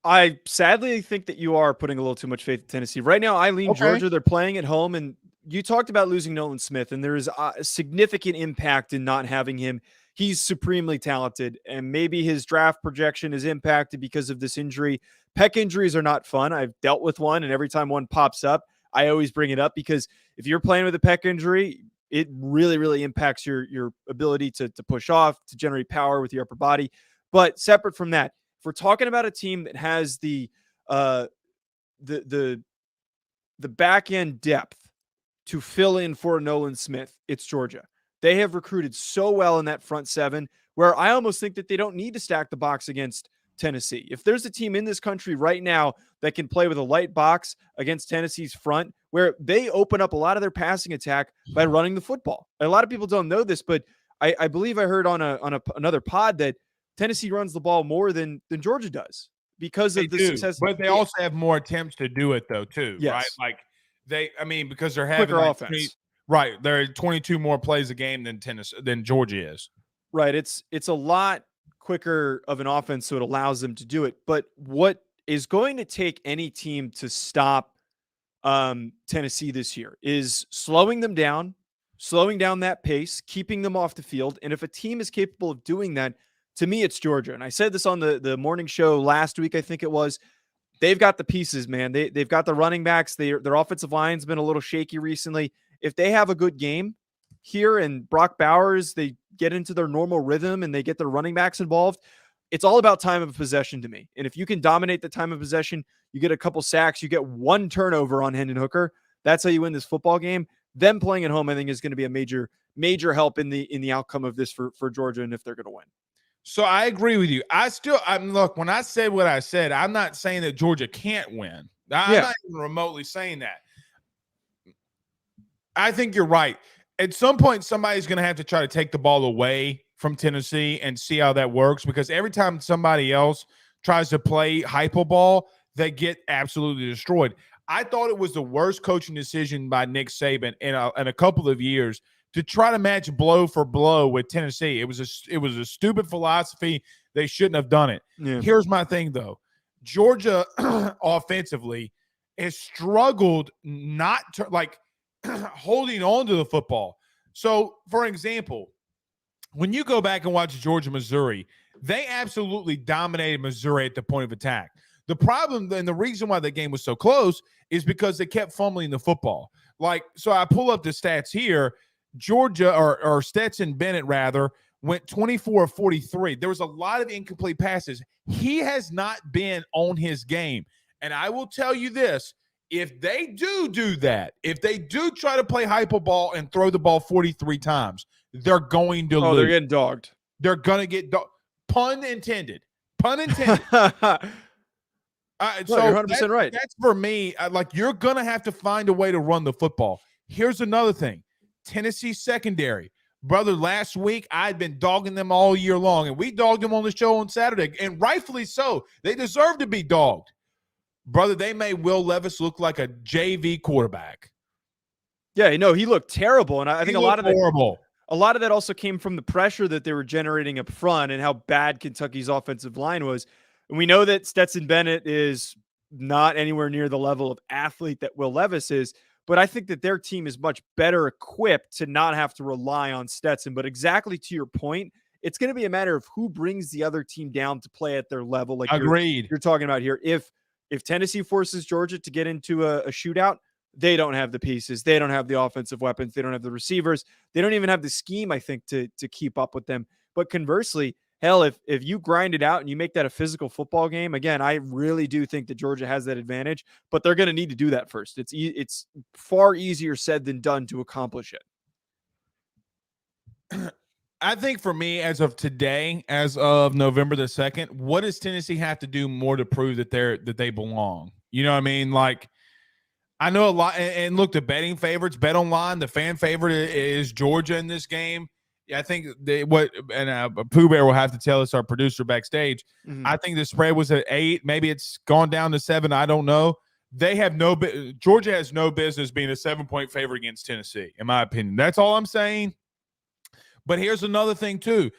B: I sadly think that you are putting a little too much faith in Tennessee. Right now, I lean Georgia. They're playing at home, and you talked about losing Nolan Smith, and there is a significant impact in not having him. He's supremely talented, and maybe his draft projection is impacted because of this injury. Pec injuries are not fun. I've dealt with one, and every time one pops up, I always bring it up, because if you're playing with a pec injury, it really, really impacts your ability to push off, to generate power with your upper body. But separate from that, if we're talking about a team that has the back end depth to fill in for Nolan Smith, it's Georgia. They have recruited so well in that front 7, where I almost think that they don't need to stack the box against Tennessee. If there's a team in this country right now that can play with a light box against Tennessee's front, where they open up a lot of their passing attack by running the football. A lot of people don't know this, but I Bleav I heard on another pod that Tennessee runs the ball more than Georgia does, because of the success.
A: But they also have more attempts to do it, though, too,
B: yes.
A: Right? Like because they're having
B: quicker offense.
A: Right. There are 22 more plays a game than Georgia is.
B: Right. It's a lot quicker of an offense, so it allows them to do it. But what is going to take any team to stop Tennessee this year is slowing down that pace, keeping them off the field. And if a team is capable of doing that, to me, it's Georgia. And I said this on the morning show last week, I think it was. They've got the pieces, man. They've got the running backs. Their offensive line's been a little shaky recently. If they have a good game here and Brock Bowers, they get into their normal rhythm and they get their running backs involved, it's all about time of possession to me. And if you can dominate the time of possession, you get a couple sacks, you get 1 turnover on Hendon Hooker, that's how you win this football game. Them playing at home, I think, is going to be a major help in the outcome of this for Georgia, and if they're going to win.
A: So I agree with you. Look, when I said what I said, I'm not saying that Georgia can't win. I'm not even remotely saying that. I think you're right. At some point, somebody's going to have to try to take the ball away from Tennessee and see how that works, because every time somebody else tries to play hypo ball, they get absolutely destroyed. I thought it was the worst coaching decision by Nick Saban in a couple of years to try to match blow for blow with Tennessee. It was a stupid philosophy. They shouldn't have done it. Yeah. Here's my thing, though. Georgia offensively has struggled not to holding on to the football. So, for example, when you go back and watch Georgia, Missouri, they absolutely dominated Missouri at the point of attack. The problem and the reason why the game was so close is because they kept fumbling the football. So I pull up the stats here. Georgia, or Stetson Bennett, rather, went 24 of 43. There was a lot of incomplete passes. He has not been on his game. And I will tell you this, if they do that, if they do try to play hyper ball and throw the ball 43 times, they're going to lose.
B: They're getting dogged.
A: They're going to get pun intended. Pun intended.
B: So you're 100% right.
A: That's for me. Like, you're going to have to find a way to run the football. Here's another thing. Tennessee secondary. Brother, last week I'd been dogging them all year long, and we dogged them on the show on Saturday, and rightfully so. They deserve to be dogged. Brother, they made Will Levis look like a JV quarterback.
B: Yeah, no, he looked terrible, and I think a lot of that also came from the pressure that they were generating up front and how bad Kentucky's offensive line was. And we know that Stetson Bennett is not anywhere near the level of athlete that Will Levis is, but I think that their team is much better equipped to not have to rely on Stetson. But exactly to your point, it's going to be a matter of who brings the other team down to play at their level. Like
A: Agreed.
B: You're talking about here. If Tennessee forces Georgia to get into a shootout, they don't have the pieces. They don't have the offensive weapons. They don't have the receivers. They don't even have the scheme, I think, to keep up with them. But conversely, hell, if you grind it out and you make that a physical football game, again, I really do think that Georgia has that advantage, but they're going to need to do that first. It's far easier said than done to accomplish
A: it. I think for me, as of today, as of November the 2nd, what does Tennessee have to do more to prove that they belong? You know what I mean? Like, I know a lot, and look, the betting favorites, Bet Online, the fan favorite is Georgia in this game. I think Pooh Bear will have to tell us, our producer backstage. Mm-hmm. I think the spread was at 8. Maybe it's gone down to 7. I don't know. Georgia has no business being a 7-point favorite against Tennessee, in my opinion. That's all I'm saying. But here's another thing too.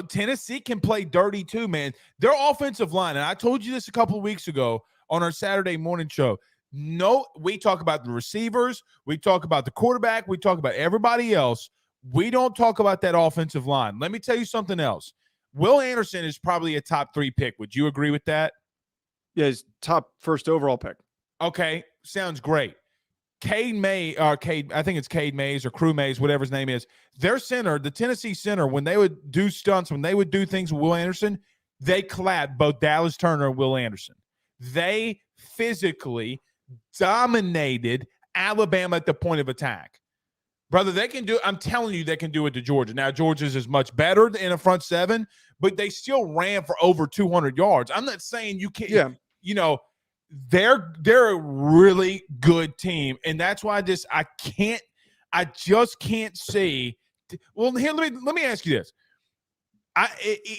A: Tennessee can play dirty too, man. Their offensive line, and I told you this a couple of weeks ago on our Saturday morning show. No, we talk about the receivers, we talk about the quarterback, we talk about everybody else. We don't talk about that offensive line. Let me tell you something else. Will Anderson is probably a top 3 pick. Would you agree with that?
B: Yeah, he's top first overall pick.
A: Okay, sounds great. I think it's Cade Mays or Crew Mays, whatever his name is. Their center, the Tennessee center, when they would do stunts, when they would do things with Will Anderson, they clapped both Dallas Turner and Will Anderson. They physically dominated Alabama at the point of attack. Brother, I'm telling you, they can do it to Georgia. Now, Georgia's is much better in a front 7, but they still ran for over 200 yards. I'm not saying you can't, they're a really good team. And that's why I just can't see. Well, here, let me ask you this.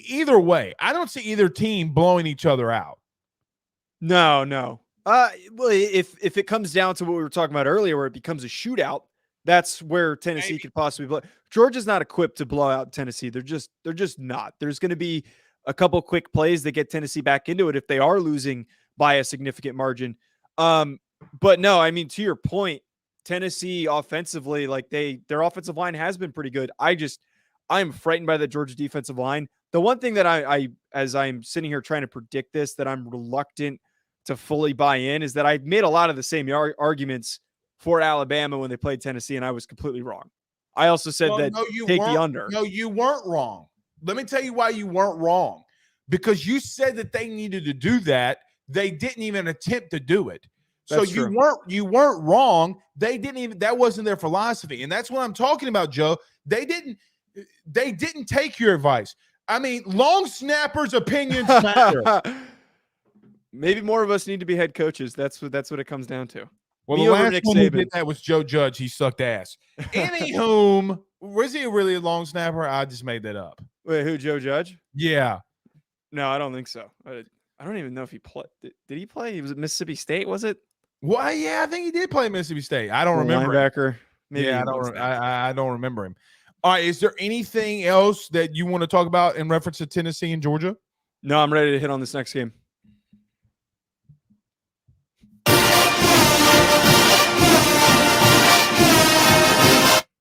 A: Either way, I don't see either team blowing each other out.
B: No. Well, if it comes down to what we were talking about earlier, where it becomes a shootout, that's where Tennessee could possibly blow. Georgia's not equipped to blow out Tennessee. They're just not. There's going to be a couple quick plays that get Tennessee back into it if they are losing by a significant margin. But no, I mean, to your point, Tennessee offensively, like their offensive line has been pretty good. I'm frightened by the Georgia defensive line. The one thing that I as I'm sitting here trying to predict this, that I'm reluctant to fully buy in, is that I made a lot of the same arguments for Alabama when they played Tennessee, and I was completely wrong. I also said take the under.
A: No, you weren't wrong. Let me tell you why you weren't wrong. Because you said that they needed to do that. They didn't even attempt to do it.
B: That's
A: so
B: true.
A: you weren't wrong. They didn't even, that wasn't their philosophy. And that's what I'm talking about, Joe. They didn't take your advice. I mean, long snappers' opinions matter.
B: Maybe more of us need to be head coaches. That's what it comes down to.
A: Well, the last one who did that was Joe Judge. He sucked ass. Anywhom, was he really a long snapper? I just made that up.
B: Wait, who, Joe Judge?
A: Yeah.
B: No, I don't think so. I don't even know if he played. Did he play? He was at Mississippi State, was it?
A: Well, yeah, I think he did play Mississippi State. I don't remember.
B: Linebacker. Maybe.
A: Yeah, I don't remember him. All right, is there anything else that you want to talk about in reference to Tennessee and Georgia?
B: No, I'm ready to hit on this next game.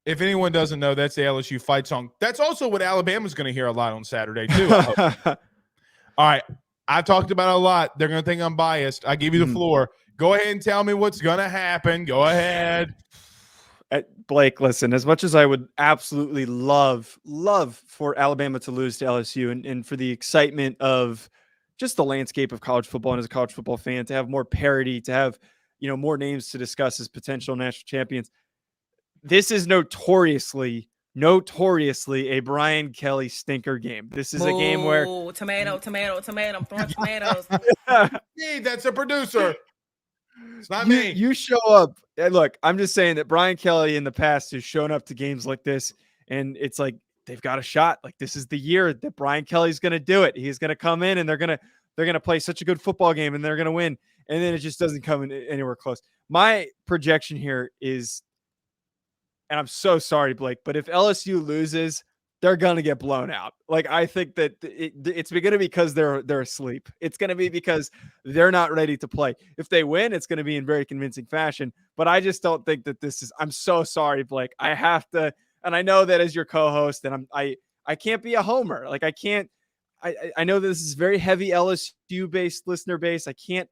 A: If anyone doesn't know, that's the LSU fight song. That's also what Alabama's going to hear a lot on Saturday, too. All right. I talked about it a lot. They're going to think I'm biased. I give you the floor. Go ahead and tell me what's going to happen. Go ahead.
B: Blake, listen, as much as I would absolutely love for Alabama to lose to LSU and for the excitement of just the landscape of college football, and as a college football fan, to have more parity, to have, more names to discuss as potential national champions. This is notoriously a Brian Kelly stinker game. This is a game where
C: tomato. I'm throwing tomatoes.
A: Hey, that's a producer. It's not me.
B: You show up. And look, I'm just saying that Brian Kelly in the past has shown up to games like this, and it's like they've got a shot. Like, this is the year that Brian Kelly's going to do it. He's going to come in, and they're going to play such a good football game, and they're going to win. And then it just doesn't come in anywhere close. My projection here is, and I'm so sorry, Blake, but if LSU loses, they're going to get blown out. Like, I think that it's going to be because they're asleep. It's going to be because they're not ready to play. If they win, it's going to be in very convincing fashion. But I just don't think that this is – I'm so sorry, Blake. I have to – and I know that as your co-host, and I can't be a homer. Like, I can't – I know that this is very heavy LSU-based listener base. I can't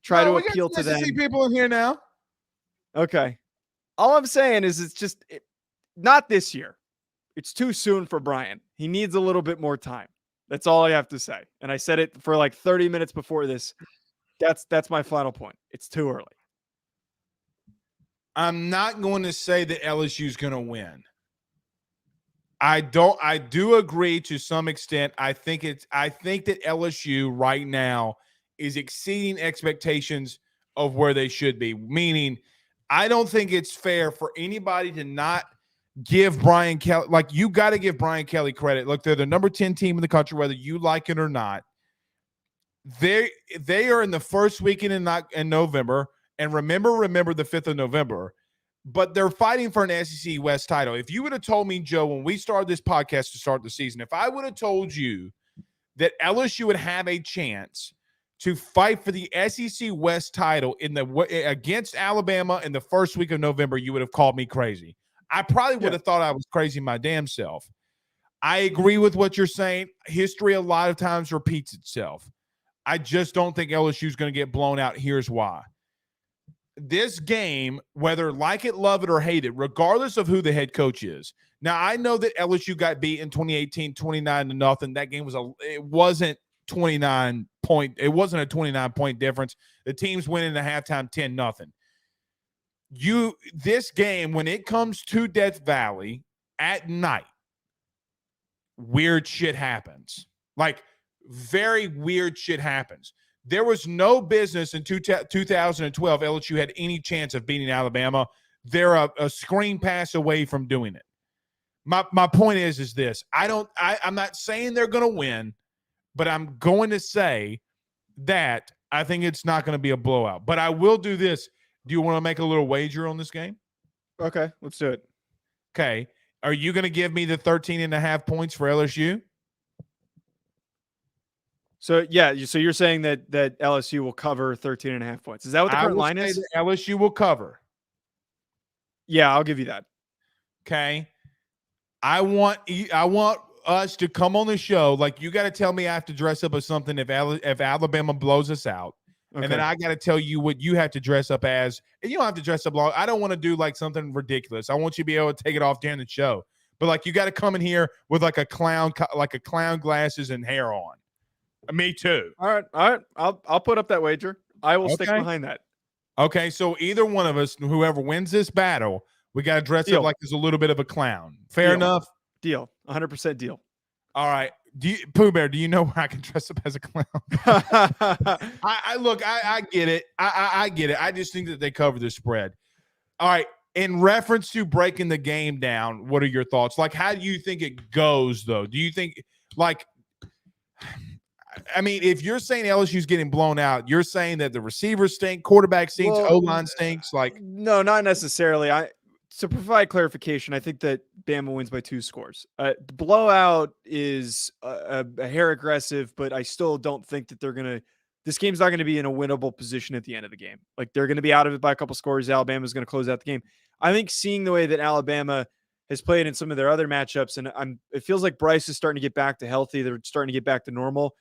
B: try to appeal to them.
A: See people in here now.
B: Okay. All I'm saying is it's just not this year. It's too soon for Bryan. He needs a little bit more time. That's all I have to say. And I said it for like 30 minutes before this. That's my final point. It's too early.
A: I'm not going to say that LSU is going to win. I do agree to some extent. I think that LSU right now is exceeding expectations of where they should be. Meaning, I don't think it's fair for anybody to not give Brian Kelly, like, you got to give Brian Kelly credit. Look, they're the number 10 team in the country, whether you like it or not. They are in the first weekend in November, and remember the 5th of November, but they're fighting for an SEC West title. If you would have told me, Joe, when we started this podcast to start the season, if I would have told you that LSU would have a chance to fight for the SEC West title against Alabama in the first week of November, you would have called me crazy. I probably would have thought I was crazy my damn self. I agree with what you're saying. History a lot of times repeats itself. I just don't think LSU is going to get blown out. Here's why. This game, whether like it, love it, or hate it, regardless of who the head coach is. Now, I know that LSU got beat in 2018, 29-0. That game it wasn't a 29-point difference. The teams winning the halftime 10-0. This game, when it comes to Death Valley at night, weird shit happens. Like, very weird shit happens. There was no business in 2012 LSU had any chance of beating Alabama. They're a screen pass away from doing it. My point is this. I'm not saying they're going to win, but I'm going to say that I think it's not going to be a blowout. But I will do this. Do you want to make a little wager on this game?
B: Okay, let's do it.
A: Okay. Are you going to give me the 13.5 points for LSU?
B: So, yeah, so you're saying that LSU will cover 13.5 points. Is that what the current line is?
A: LSU will cover.
B: Yeah, I'll give you that.
A: Okay. I want us to come on the show. Like, you got to tell me I have to dress up as something if Alabama blows us out. Okay. And then I got to tell you what you have to dress up as. And you don't have to dress up long. I don't want to do like something ridiculous. I want you to be able to take it off during the show. But like, you got to come in here with like a clown glasses and hair on. Me too.
B: All right. I'll put up that wager. I will stick behind that.
A: Okay, so either one of us, whoever wins this battle, we got to dress up like there's a little bit of a clown. Fair enough?
B: Deal. 100% deal.
A: All right. Pooh Bear, do you know where I can dress up as a clown? I get it. I get it. I just think that they cover the spread. All right. In reference to breaking the game down, what are your thoughts? Like, how do you think it goes, though? Do you think, like, I mean, if you're saying LSU's getting blown out, you're saying that the receivers stink, quarterback stinks, O-line stinks? Like,
B: no, not necessarily. To provide clarification, I think that Bama wins by 2 scores. The blowout is a hair aggressive, but I still don't think that this game's not going to be in a winnable position at the end of the game. Like, they're going to be out of it by a couple scores. Alabama's going to close out the game. I think seeing the way that Alabama has played in some of their other matchups, and it feels like Bryce is starting to get back to healthy. They're starting to get back to normal.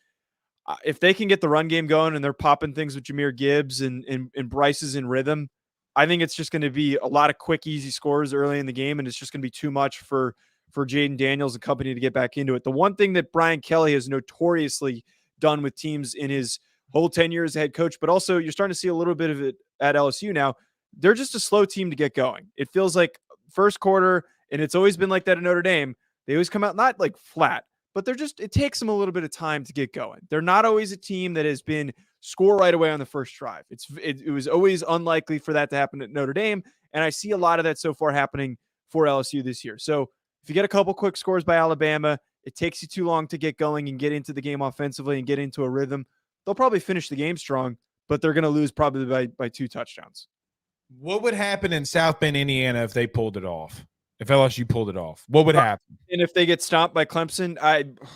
B: If they can get the run game going and they're popping things with Jahmyr Gibbs and Bryce is in rhythm, I think it's just going to be a lot of quick, easy scores early in the game, and it's just going to be too much for Jaden Daniels and company to get back into it. The one thing that Brian Kelly has notoriously done with teams in his whole 10 years as head coach, but also you're starting to see a little bit of it at LSU now. They're just a slow team to get going. It feels like first quarter, and it's always been like that at Notre Dame. They always come out not like flat, but it takes them a little bit of time to get going. They're not always a team that has been score right away on the first drive. It was always unlikely for that to happen at Notre Dame, and I see a lot of that so far happening for LSU this year. So if you get a couple quick scores by Alabama, it takes you too long to get going and get into the game offensively and get into a rhythm. They'll probably finish the game strong, but they're going to lose probably by 2 touchdowns.
A: What would happen in South Bend, Indiana, if they pulled it off? If LSU pulled it off, what would happen?
B: And if they get stopped by Clemson,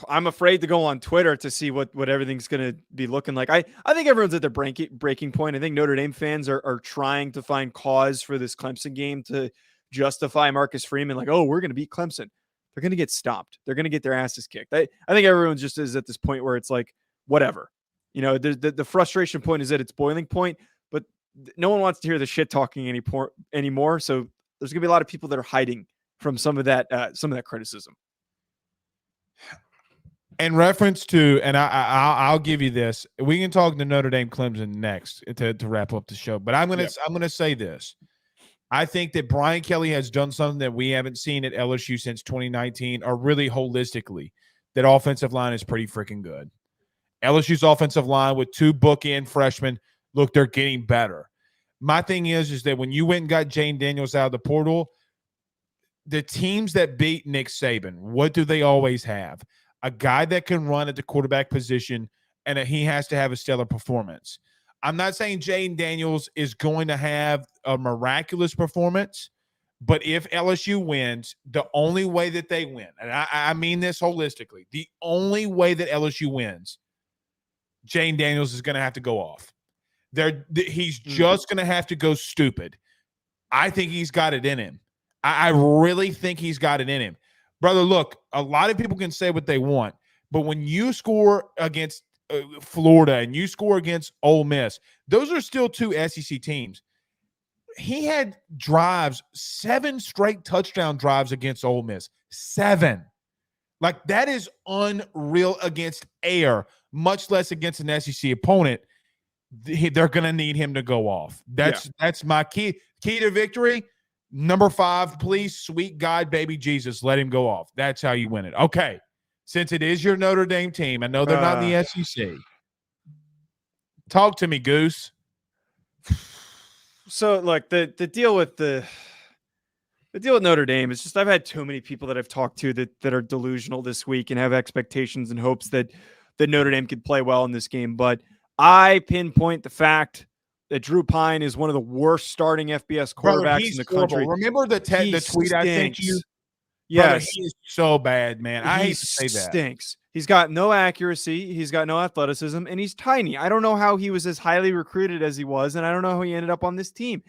B: I'm afraid to go on Twitter to see what everything's going to be looking like. I think everyone's at their breaking point. I think Notre Dame fans are trying to find cause for this Clemson game to justify Marcus Freeman. Like, oh, we're going to beat Clemson. They're going to get stopped. They're going to get their asses kicked. I think everyone just is at this point where it's like, whatever. You know, the frustration point is at its boiling point, but no one wants to hear the shit talking anymore. So there's going to be a lot of people that are hiding from some of that criticism.
A: In reference to, and I'll give you this. We can talk to Notre Dame Clemson next to wrap up the show. But I'm gonna say this. I think that Brian Kelly has done something that we haven't seen at LSU since 2019, or really holistically. That offensive line is pretty freaking good. LSU's offensive line with 2 bookend freshmen, look, they're getting better. My thing is that when you went and got Jane Daniels out of the portal, the teams that beat Nick Saban, what do they always have? A guy that can run at the quarterback position, and he has to have a stellar performance. I'm not saying Jane Daniels is going to have a miraculous performance, but if LSU wins, the only way that they win, and I mean this holistically, the only way that LSU wins, Jane Daniels is going to have to go off. He's just going to have to go stupid. I think he's got it in him. I really think he's got it in him. Brother, look, a lot of people can say what they want, but when you score against Florida and you score against Ole Miss, those are still 2 SEC teams. He had 7 straight touchdown drives against Ole Miss. 7. Like, that is unreal against air, much less against an SEC opponent. They're going to need him to go off. That's my key to victory. Number 5, please, sweet God, baby Jesus, let him go off. That's how you win it. Okay, since it is your Notre Dame team, I know they're not in the SEC. Talk to me, Goose.
B: So, look, the deal with the deal with Notre Dame is just I've had too many people that I've talked to that are delusional this week and have expectations and hopes that Notre Dame could play well in this game. But I pinpoint the fact that Drew Pine is one of the worst starting FBS quarterbacks in the country.
A: Remember the tweet I sent you?
B: Yes.
A: Brother, he is so bad, man. I hate to say that.
B: Stinks. He's got no accuracy. He's got no athleticism, and he's tiny. I don't know how he was as highly recruited as he was, and I don't know how he ended up on this team.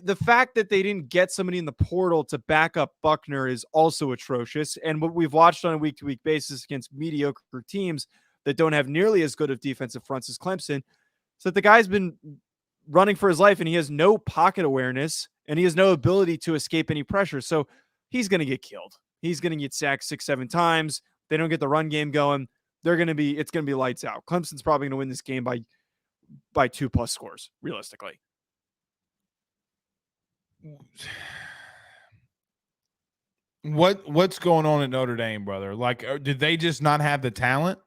B: The fact that they didn't get somebody in the portal to back up Buckner is also atrocious. And what we've watched on a week-to-week basis against mediocre teams that don't have nearly as good of defensive fronts as Clemson, so that the guy's been running for his life, and he has no pocket awareness, and he has no ability to escape any pressure. So he's going to get killed. He's going to get sacked 6-7 times. They don't get the run game going. It's going to be lights out. Clemson's probably going to win this game by 2+ scores, realistically.
A: What's going on at Notre Dame, brother? Like, did they just not have the talent?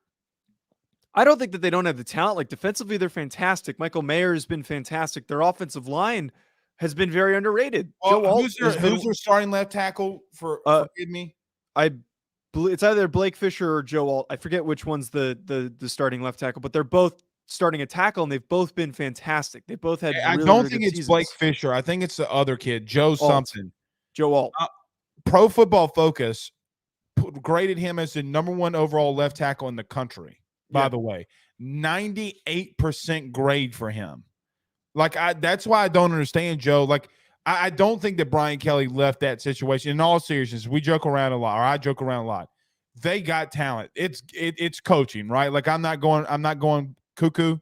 B: I don't think that they don't have the talent. Like, defensively, they're fantastic. Michael Mayer has been fantastic. Their offensive line has been very underrated.
A: Who's their starting left tackle forgive me?
B: It's either Blake Fisher or Joe Alt. I forget which one's the starting left tackle, but they're both starting a tackle, and they've both been fantastic. They both had
A: I don't think it's seasons. Blake Fisher. I think it's the other kid, Joe something.
B: Joe Alt.
A: Pro Football Focus graded him as the number 1 overall left tackle in the country. By the way, 98% grade for him. Like, that's why I don't understand, Joe. Like, I don't think that Brian Kelly left that situation. In all seriousness, we joke around a lot, or I joke around a lot. They got talent. It's coaching, right? Like, I'm not going cuckoo.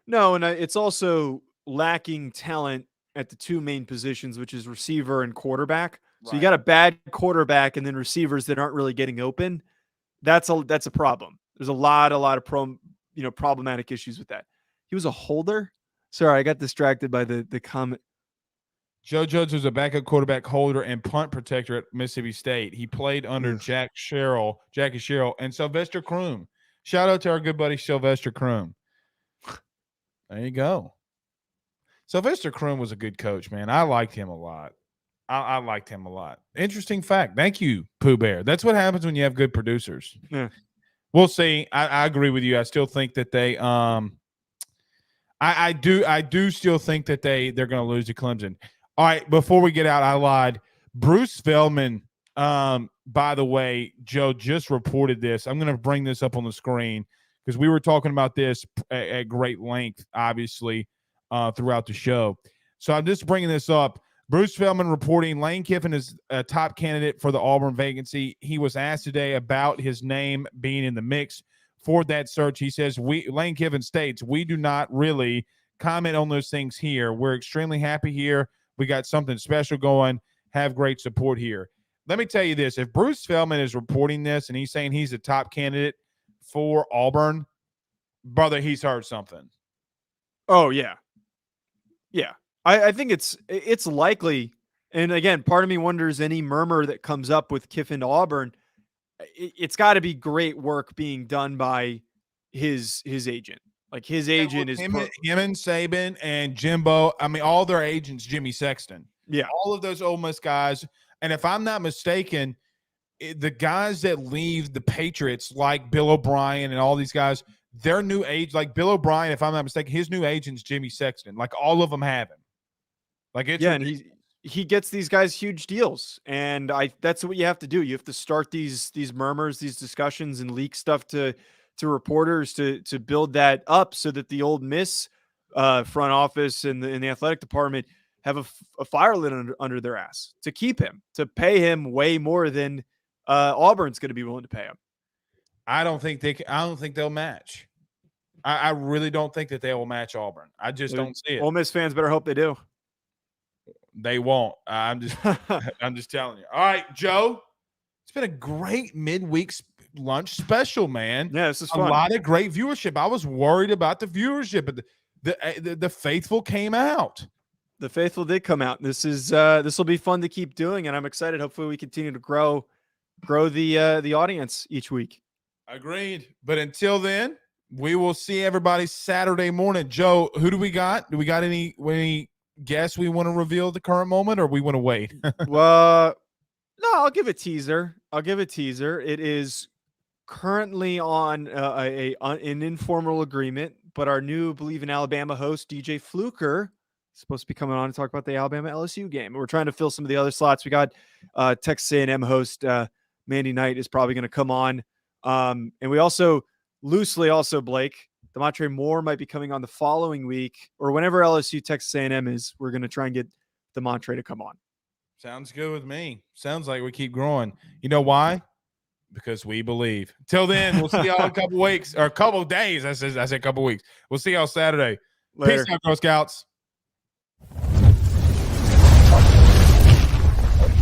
B: No, and it's also lacking talent at the 2 main positions, which is receiver and quarterback. Right. So you got a bad quarterback and then receivers that aren't really getting open. That's a problem. There's a lot of problematic issues with that. He was a holder. Sorry, I got distracted by the comment.
A: Joe Judge was a backup quarterback, holder, and punt protector at Mississippi State. He played under Jackie Sherrill, and Sylvester Croom. Shout out to our good buddy Sylvester Croom. There you go. Sylvester Croom was a good coach, man. I liked him a lot. I liked him a lot. Interesting fact. Thank you, Pooh Bear. That's what happens when you have good producers.
B: Yeah.
A: We'll see. I agree with you. I still think that they I do still think that they're going to lose to Clemson. All right, before we get out, I lied. Bruce Feldman, by the way, Joe just reported this. I'm going to bring this up on the screen because we were talking about this at great length, obviously, throughout the show. So I'm just bringing this up. Bruce Feldman reporting Lane Kiffin is a top candidate for the Auburn vacancy. He was asked today about his name being in the mix for that search. He says, Lane Kiffin states, we do not really comment on those things here. We're extremely happy here. We got something special going. Have great support here. Let me tell you this. If Bruce Feldman is reporting this and he's saying he's a top candidate for Auburn, brother, he's heard something.
B: Oh, yeah. Yeah. I think it's likely. And again, part of me wonders any murmur that comes up with Kiffin to Auburn, it's got to be great work being done by his agent. Like his agent is
A: him and Saban and Jimbo. I mean, all their agents, Jimmy Sexton.
B: Yeah.
A: All of those Ole Miss guys. And if I'm not mistaken, the guys that leave the Patriots, like Bill O'Brien and all these guys, their new age, like Bill O'Brien, if I'm not mistaken, his new agent's Jimmy Sexton. Like all of them have him. Like it's
B: and he gets these guys huge deals, and that's what you have to do. You have to start these murmurs, these discussions, and leak stuff to reporters to build that up so that the Ole Miss front office and the athletic department have a fire lit under their ass to keep him, to pay him way more than Auburn's going to be willing to pay him.
A: I don't think they'll match. I really don't think that they will match Auburn. I just don't see it.
B: Ole Miss fans better hope they do.
A: They won't. I'm just telling you. All right, Joe. It's been a great midweek lunch special, man.
B: Yeah, this is fun.
A: A lot of great viewership. I was worried about the viewership, but the faithful came out.
B: The faithful did come out. This will be fun to keep doing, and I'm excited. Hopefully, we continue to grow the audience each week.
A: Agreed. But until then, we will see everybody Saturday morning. Joe, who do we got? Do we got any guess we want to reveal at the current moment, or we want to wait?
B: Well, no, I'll give a teaser. It is currently on an informal agreement, but our new Bleav in Alabama host, DJ Fluker, is supposed to be coming on to talk about the Alabama LSU game. We're trying to fill some of the other slots. We got Texas A&M host Mandy Knight is probably going to come on. And we also loosely Blake, Demontre Moore might be coming on the following week, or whenever LSU Texas A&M is. We're going to try and get Demontre to come on.
A: Sounds good with me. Sounds like we keep growing. You know why? Because we Bleav. Till then, we'll see y'all in a couple weeks or a couple days. I said a couple weeks. We'll see y'all Saturday.
B: Later.
A: Peace out, Girl Scouts.